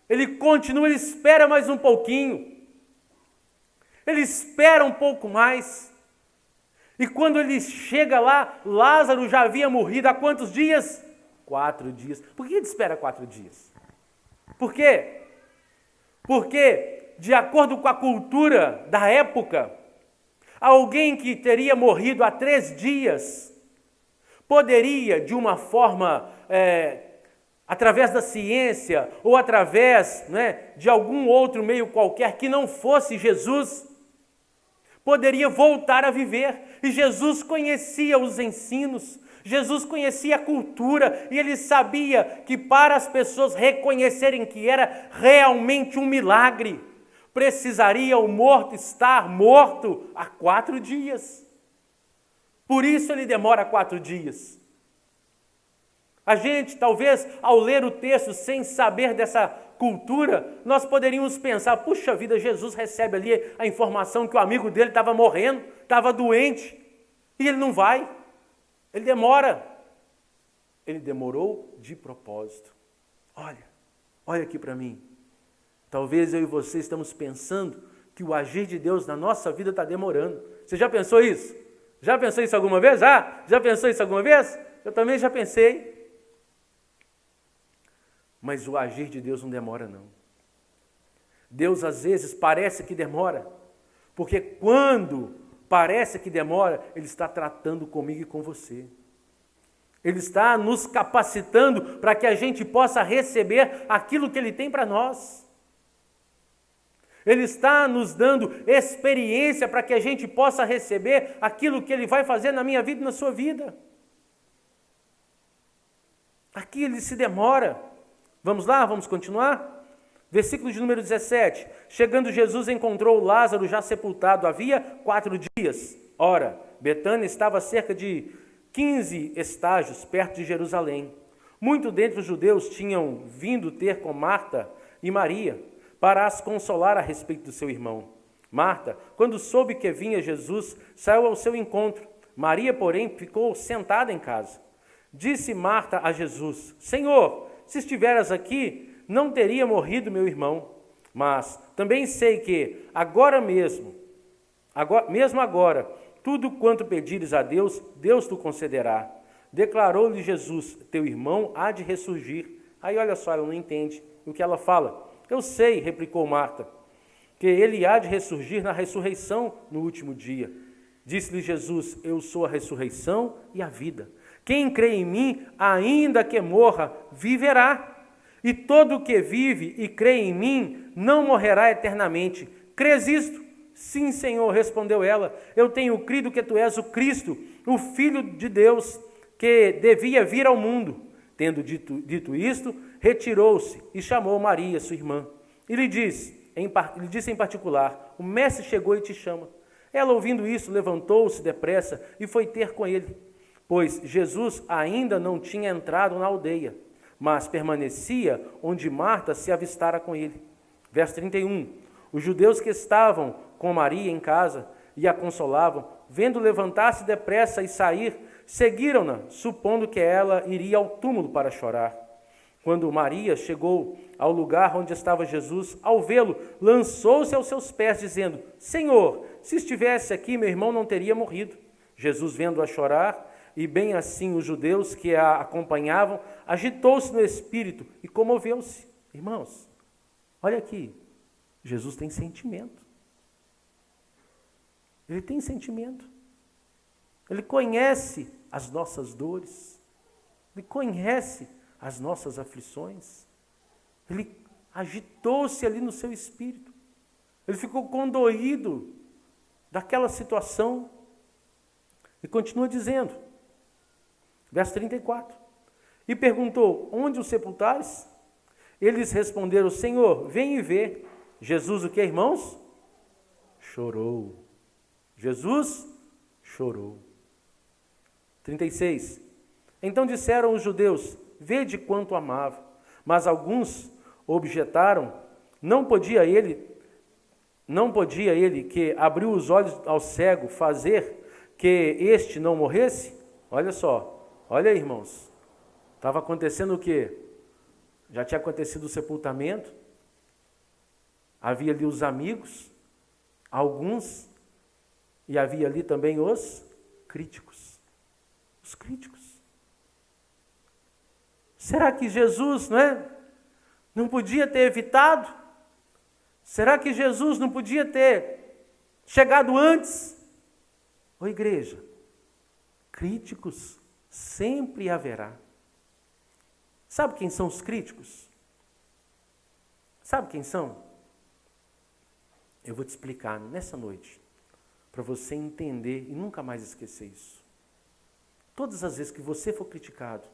Ele continua, ele espera mais um pouquinho. Ele espera um pouco mais. E quando ele chega lá, Lázaro já havia morrido há quantos dias? 4 dias. Por que ele espera 4 dias? Por quê? Porque, de acordo com a cultura da época, alguém que teria morrido há 3 dias poderia, de uma forma, através da ciência ou através de algum outro meio qualquer que não fosse Jesus, poderia voltar a viver. E Jesus conhecia os ensinos, Jesus conhecia a cultura e ele sabia que para as pessoas reconhecerem que era realmente um milagre, precisaria o morto estar morto há 4 dias. Por isso ele demora 4 dias. A gente, talvez, ao ler o texto sem saber dessa cultura, nós poderíamos pensar, puxa vida, Jesus recebe ali a informação que o amigo dele estava morrendo, estava doente, e ele não vai. Ele demora. Ele demorou de propósito. Olha aqui para mim. Talvez eu e você estamos pensando que o agir de Deus na nossa vida está demorando. Você já pensou isso? Já pensou isso alguma vez? Já pensou isso alguma vez? Eu também já pensei. Mas o agir de Deus não demora, não. Deus, às vezes, parece que demora, porque quando parece que demora, Ele está tratando comigo e com você. Ele está nos capacitando para que a gente possa receber aquilo que Ele tem para nós. Ele está nos dando experiência para que a gente possa receber aquilo que Ele vai fazer na minha vida e na sua vida. Aqui Ele se demora. Vamos lá, vamos continuar? Versículo de número 17. Chegando Jesus encontrou Lázaro já sepultado, havia 4 dias. Ora, Betânia estava a cerca de 15 estágios perto de Jerusalém. Muitos dentre os judeus tinham vindo ter com Marta e Maria para as consolar a respeito do seu irmão. Marta, quando soube que vinha Jesus, saiu ao seu encontro. Maria, porém, ficou sentada em casa. Disse Marta a Jesus, Senhor, se estiveras aqui, não teria morrido meu irmão. Mas também sei que mesmo agora, tudo quanto pedires a Deus, Deus te concederá. Declarou-lhe Jesus, teu irmão há de ressurgir. Aí olha só, ela não entende o que ela fala. Eu sei, replicou Marta, que ele há de ressurgir na ressurreição no último dia. Disse-lhe Jesus, eu sou a ressurreição e a vida. Quem crê em mim, ainda que morra, viverá. E todo o que vive e crê em mim, não morrerá eternamente. Crês isto? Sim, Senhor, respondeu ela. Eu tenho crido que tu és o Cristo, o Filho de Deus, que devia vir ao mundo. Tendo dito isto, retirou-se e chamou Maria, sua irmã. E lhe disse em particular, o mestre chegou e te chama. Ela, ouvindo isso, levantou-se depressa e foi ter com ele. Pois Jesus ainda não tinha entrado na aldeia, mas permanecia onde Marta se avistara com ele. Verso 31. Os judeus que estavam com Maria em casa e a consolavam, vendo levantar-se depressa e sair, seguiram-na, supondo que ela iria ao túmulo para chorar. Quando Maria chegou ao lugar onde estava Jesus, ao vê-lo, lançou-se aos seus pés, dizendo: Senhor, se estivesse aqui, meu irmão não teria morrido. Jesus, vendo-a chorar, e bem assim os judeus que a acompanhavam, agitou-se no espírito e comoveu-se. Irmãos, olha aqui, Jesus tem sentimento. Ele tem sentimento. Ele conhece as nossas dores. Ele conhece as nossas aflições. Ele agitou-se ali no seu espírito. Ele ficou condoído daquela situação. E continua dizendo, verso 34. E perguntou: onde o sepultares? Eles responderam: Senhor, vem e vê. Jesus, o que, irmãos? Chorou. Jesus chorou. 36. Então disseram os judeus: vede quanto amava. Mas alguns objetaram: não podia ele que abriu os olhos ao cego fazer que este não morresse? Olha só, olha aí, irmãos. Estava acontecendo o quê? Já tinha acontecido o sepultamento. Havia ali os amigos, alguns, e havia ali também os críticos. Os críticos. Será que Jesus, não podia ter evitado? Será que Jesus não podia ter chegado antes? Ô igreja, críticos sempre haverá. Sabe quem são os críticos? Sabe quem são? Eu vou te explicar nessa noite, para você entender e nunca mais esquecer isso. Todas as vezes que você for criticado,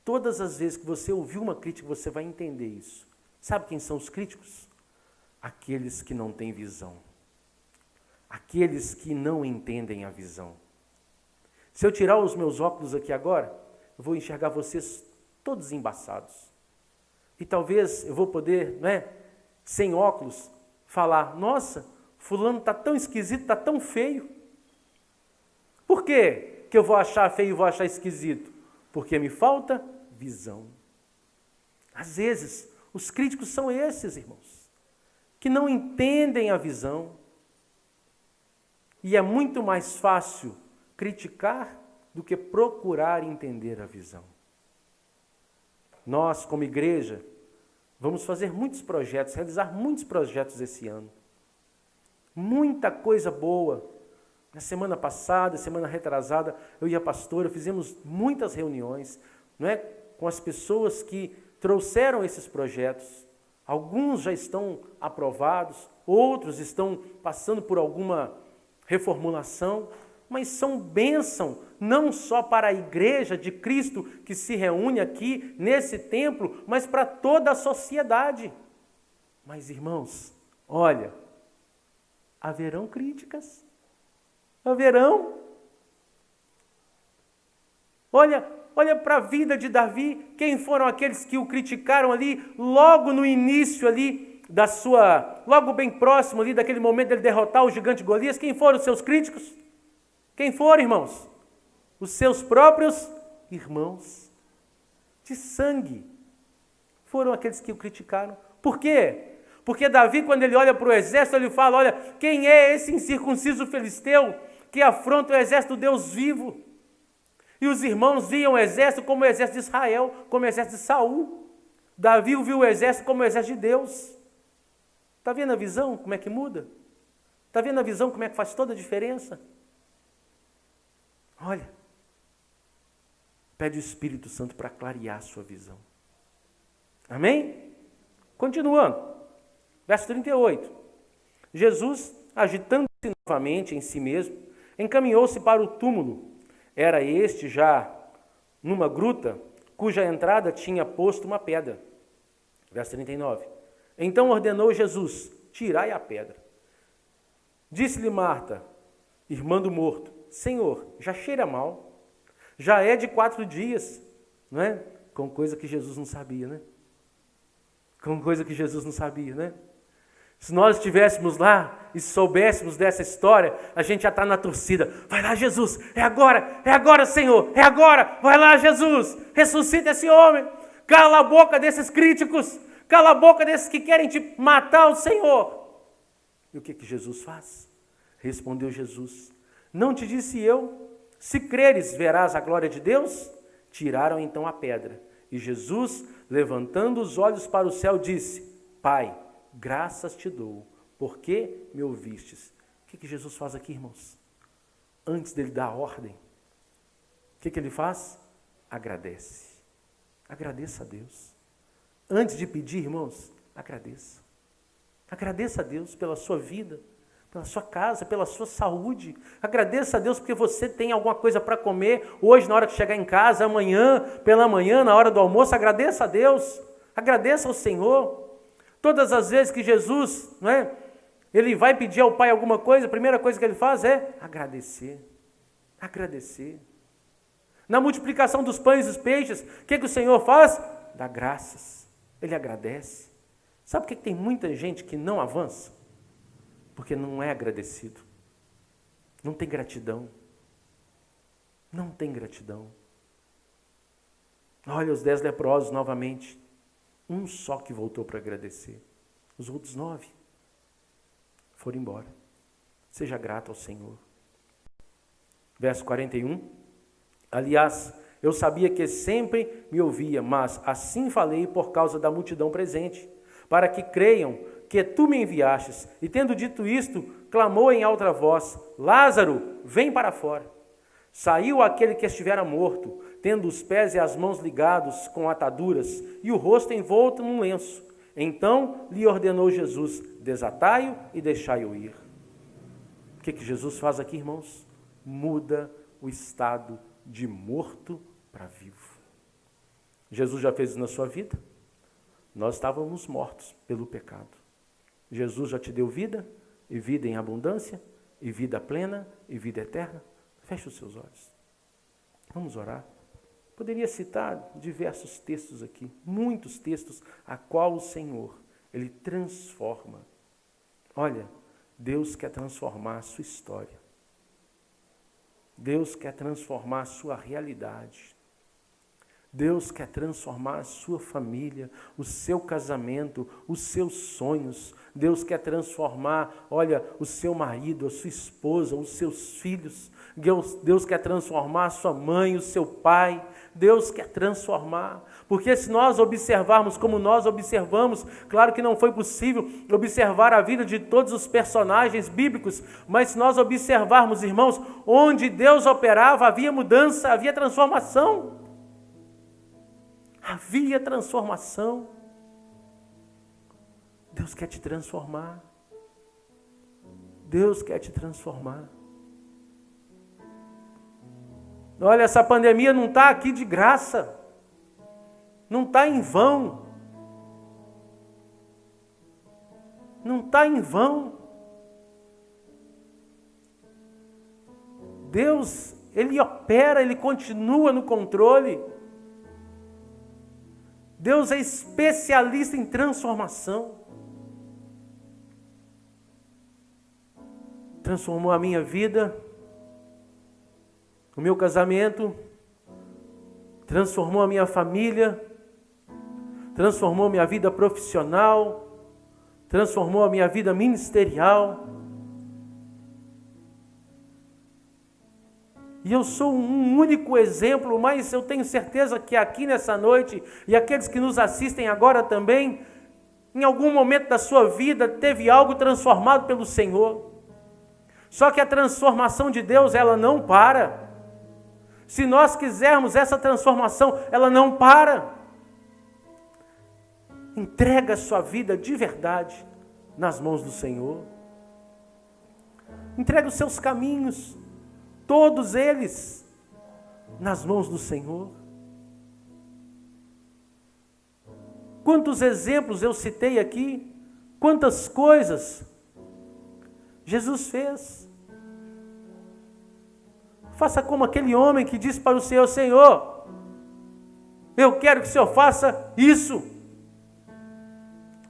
todas as vezes que você ouvir uma crítica, você vai entender isso. Sabe quem são os críticos? Aqueles que não têm visão. Aqueles que não entendem a visão. Se eu tirar os meus óculos aqui agora, eu vou enxergar vocês todos embaçados. E talvez eu vou poder, sem óculos, falar: nossa, fulano está tão esquisito, está tão feio. Por quê que eu vou achar feio e vou achar esquisito? Porque me falta visão. Às vezes, os críticos são esses, irmãos, que não entendem a visão. E é muito mais fácil criticar do que procurar entender a visão. Nós, como igreja, vamos fazer muitos projetos, realizar muitos projetos esse ano. Muita coisa boa. Na semana passada, semana retrasada, eu e a pastora fizemos muitas reuniões, com as pessoas que trouxeram esses projetos. Alguns já estão aprovados, outros estão passando por alguma reformulação, mas são bênção não só para a igreja de Cristo que se reúne aqui nesse templo, mas para toda a sociedade. Mas, irmãos, olha, haverão críticas. Haverão. Olha para a vida de Davi, quem foram aqueles que o criticaram ali, logo no início ali, logo bem próximo ali, daquele momento dele derrotar o gigante Golias, quem foram os seus críticos? Quem foram, irmãos? Os seus próprios irmãos de sangue. Foram aqueles que o criticaram. Por quê? Porque Davi, quando ele olha para o exército, ele fala: olha, quem é esse incircunciso filisteu que afronta o exército do Deus vivo? E os irmãos viam o exército como o exército de Israel, como o exército de Saul. Davi viu o exército como o exército de Deus. Está vendo a visão como é que muda? Está vendo a visão como é que faz toda a diferença? Olha, pede o Espírito Santo para clarear a sua visão. Amém? Continuando, verso 38. Jesus, agitando-se novamente em si mesmo, encaminhou-se para o túmulo. Era este já numa gruta, cuja entrada tinha posto uma pedra. Verso 39. Então ordenou Jesus: tirai a pedra. Disse-lhe Marta, irmã do morto: Senhor, já cheira mal, já é de 4 dias, Com coisa que Jesus não sabia, Com coisa que Jesus não sabia, Se nós estivéssemos lá e soubéssemos dessa história, a gente já está na torcida. Vai lá, Jesus, é agora, Senhor, é agora, vai lá, Jesus, ressuscita esse homem. Cala a boca desses críticos. Cala a boca desses que querem te matar, o Senhor. E o que Jesus faz? Respondeu Jesus: não te disse eu, se creres verás a glória de Deus? Tiraram então a pedra. E Jesus, levantando os olhos para o céu, disse: Pai, graças te dou, porque me ouvistes. O que Jesus faz aqui, irmãos? Antes dele dar a ordem, o que ele faz? Agradece. Agradeça a Deus. Antes de pedir, irmãos, agradeça. Agradeça a Deus pela sua vida, pela sua casa, pela sua saúde. Agradeça a Deus porque você tem alguma coisa para comer hoje, na hora de chegar em casa, amanhã, pela manhã, na hora do almoço. Agradeça a Deus. Agradeça ao Senhor. Todas as vezes que Jesus, ele vai pedir ao Pai alguma coisa, a primeira coisa que ele faz é agradecer. Agradecer. Na multiplicação dos pães e dos peixes, o que o Senhor faz? Dá graças. Ele agradece. Sabe por que tem muita gente que não avança? Porque não é agradecido. Não tem gratidão. Não tem gratidão. Olha os 10 leprosos novamente. Um só que voltou para agradecer. Os outros 9 foram embora. Seja grato ao Senhor. Verso 41. Aliás, eu sabia que sempre me ouvia, mas assim falei por causa da multidão presente, para que creiam que tu me enviastes. E tendo dito isto, clamou em alta voz: Lázaro, vem para fora. Saiu aquele que estivera morto, tendo os pés e as mãos ligados com ataduras e o rosto envolto num lenço. Então lhe ordenou Jesus: desatai-o e deixai-o ir. O que Jesus faz aqui, irmãos? Muda o estado de morto para vivo. Jesus já fez isso na sua vida? Nós estávamos mortos pelo pecado. Jesus já te deu vida, e vida em abundância, e vida plena, e vida eterna. Feche os seus olhos. Vamos orar. Poderia citar diversos textos aqui, muitos textos, a qual o Senhor, Ele transforma. Olha, Deus quer transformar a sua história. Deus quer transformar a sua realidade. Deus quer transformar a sua família, o seu casamento, os seus sonhos. Deus quer transformar, olha, o seu marido, a sua esposa, os seus filhos. Deus quer transformar a sua mãe, o seu pai. Deus quer transformar. Porque se nós observarmos como nós observamos, claro que não foi possível observar a vida de todos os personagens bíblicos, mas se nós observarmos, irmãos, onde Deus operava, havia mudança, havia transformação. Havia transformação. Deus quer te transformar. Deus quer te transformar. Olha, essa pandemia não está aqui de graça. Não está em vão. Não está em vão. Deus, Ele opera, Ele continua no controle. Deus é especialista em transformação. Transformou a minha vida, o meu casamento, transformou a minha família, transformou a minha vida profissional, transformou a minha vida ministerial. E eu sou um único exemplo, mas eu tenho certeza que aqui nessa noite, e aqueles que nos assistem agora também, em algum momento da sua vida, teve algo transformado pelo Senhor. Só que a transformação de Deus, ela não para. Se nós quisermos essa transformação, ela não para. Entrega a sua vida de verdade nas mãos do Senhor. Entrega os seus caminhos, todos eles, nas mãos do Senhor. Quantos exemplos eu citei aqui, quantas coisas Jesus fez. Faça como aquele homem que disse para o Senhor: Senhor, eu quero que o Senhor faça isso.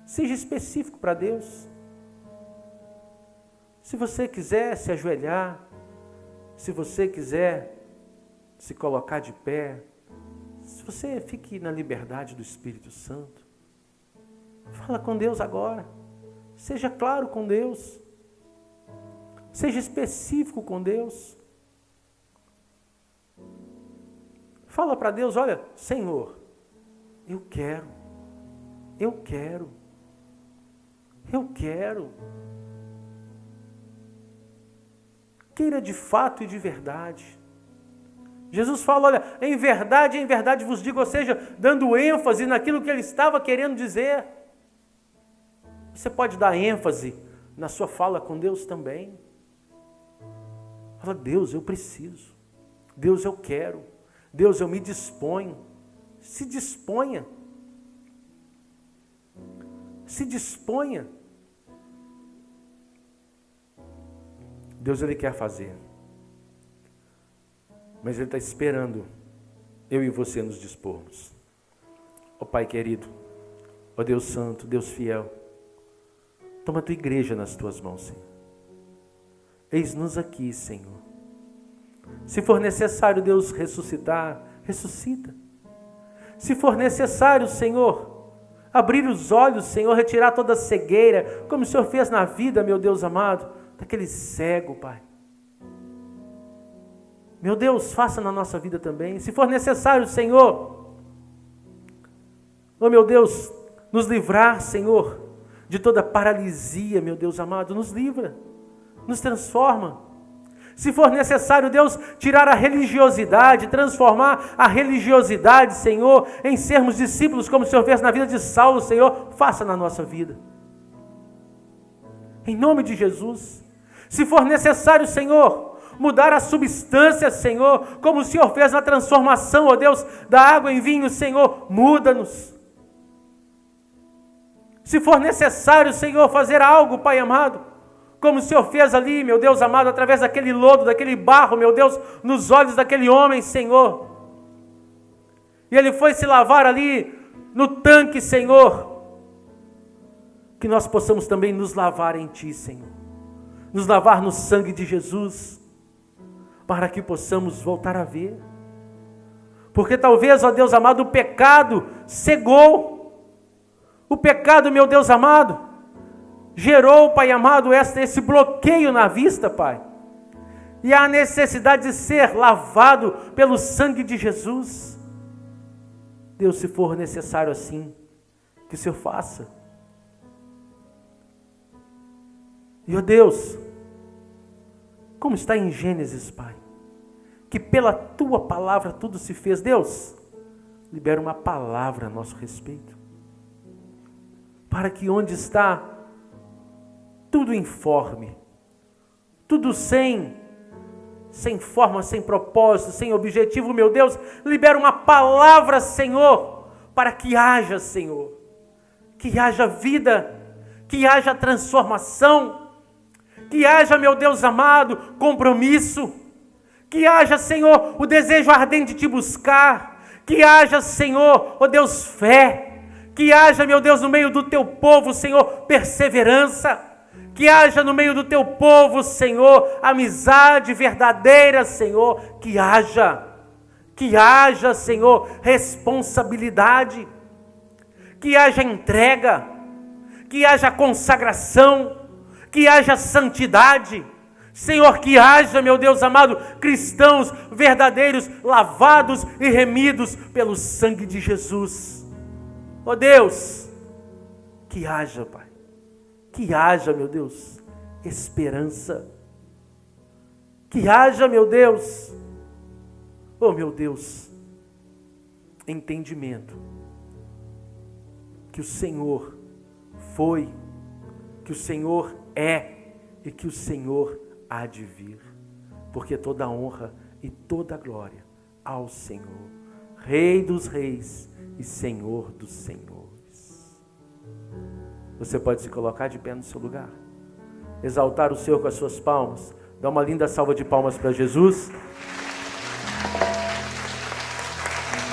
Seja específico para Deus. Se você quiser se ajoelhar, se você quiser se colocar de pé, Se você fique na liberdade do Espírito Santo, fala com Deus agora. Seja claro com Deus. Seja específico com Deus. Fala para Deus, olha, Senhor, eu quero. Queira de fato e de verdade. Jesus fala, olha, em verdade vos digo, ou seja, dando ênfase naquilo que ele estava querendo dizer. Você pode dar ênfase na sua fala com Deus também. Fala, Deus, eu preciso. Deus, eu quero. Deus, eu me disponho. Se disponha. Se disponha. Deus, ele quer fazer. Mas ele está esperando eu e você nos dispormos. Ó Pai querido, ó Deus santo, Deus fiel, toma a tua igreja nas tuas mãos, Senhor. Eis-nos aqui, Senhor. Se for necessário, Deus, ressuscitar, ressuscita. Se for necessário, Senhor, abrir os olhos, Senhor, retirar toda a cegueira, como o Senhor fez na vida, meu Deus amado, daquele cego, Pai. Meu Deus, faça na nossa vida também. Se for necessário, Senhor, oh meu Deus, nos livrar, Senhor, de toda paralisia, meu Deus amado, nos livra, nos transforma. Se for necessário, Deus, tirar a religiosidade, transformar a religiosidade, Senhor, em sermos discípulos, como o Senhor fez na vida de Saulo, Senhor, faça na nossa vida. Em nome de Jesus. Se for necessário, Senhor, mudar a substância, Senhor, como o Senhor fez na transformação, ó Deus, da água em vinho, Senhor, muda-nos. Se for necessário, Senhor, fazer algo, Pai amado, como o Senhor fez ali, meu Deus amado, através daquele lodo, daquele barro, meu Deus, nos olhos daquele homem, Senhor. E ele foi se lavar ali no tanque, Senhor. Que nós possamos também nos lavar em Ti, Senhor. Nos lavar no sangue de Jesus, para que possamos voltar a ver. Porque talvez, ó Deus amado, o pecado cegou. O pecado, meu Deus amado, gerou, Pai amado, esse bloqueio na vista, Pai. E há a necessidade de ser lavado pelo sangue de Jesus. Deus, se for necessário assim, que o Senhor faça. E, ó Deus, como está em Gênesis, Pai, que pela Tua palavra tudo se fez. Deus, libera uma palavra a nosso respeito, para que onde está tudo informe, tudo sem forma, sem propósito, sem objetivo, meu Deus, libera uma palavra, Senhor, para que haja, Senhor, que haja vida, que haja transformação, que haja, meu Deus amado, compromisso, que haja, Senhor, o desejo ardente de Te buscar, que haja, Senhor, ó Deus, fé, que haja, meu Deus, no meio do Teu povo, Senhor, perseverança, que haja no meio do Teu povo, Senhor, amizade verdadeira, Senhor, que haja, Senhor, responsabilidade, que haja entrega, que haja consagração, que haja santidade, Senhor, que haja, meu Deus amado, cristãos verdadeiros, lavados e remidos pelo sangue de Jesus. Ó Deus, que haja, Pai, que haja, meu Deus, esperança, que haja, meu Deus, oh meu Deus, entendimento, que o Senhor foi, que o Senhor é e que o Senhor há de vir, porque toda a honra e toda a glória ao Senhor, Rei dos reis e Senhor dos senhores. Você pode se colocar de pé no seu lugar, exaltar o Senhor com as suas palmas, dar uma linda salva de palmas para Jesus.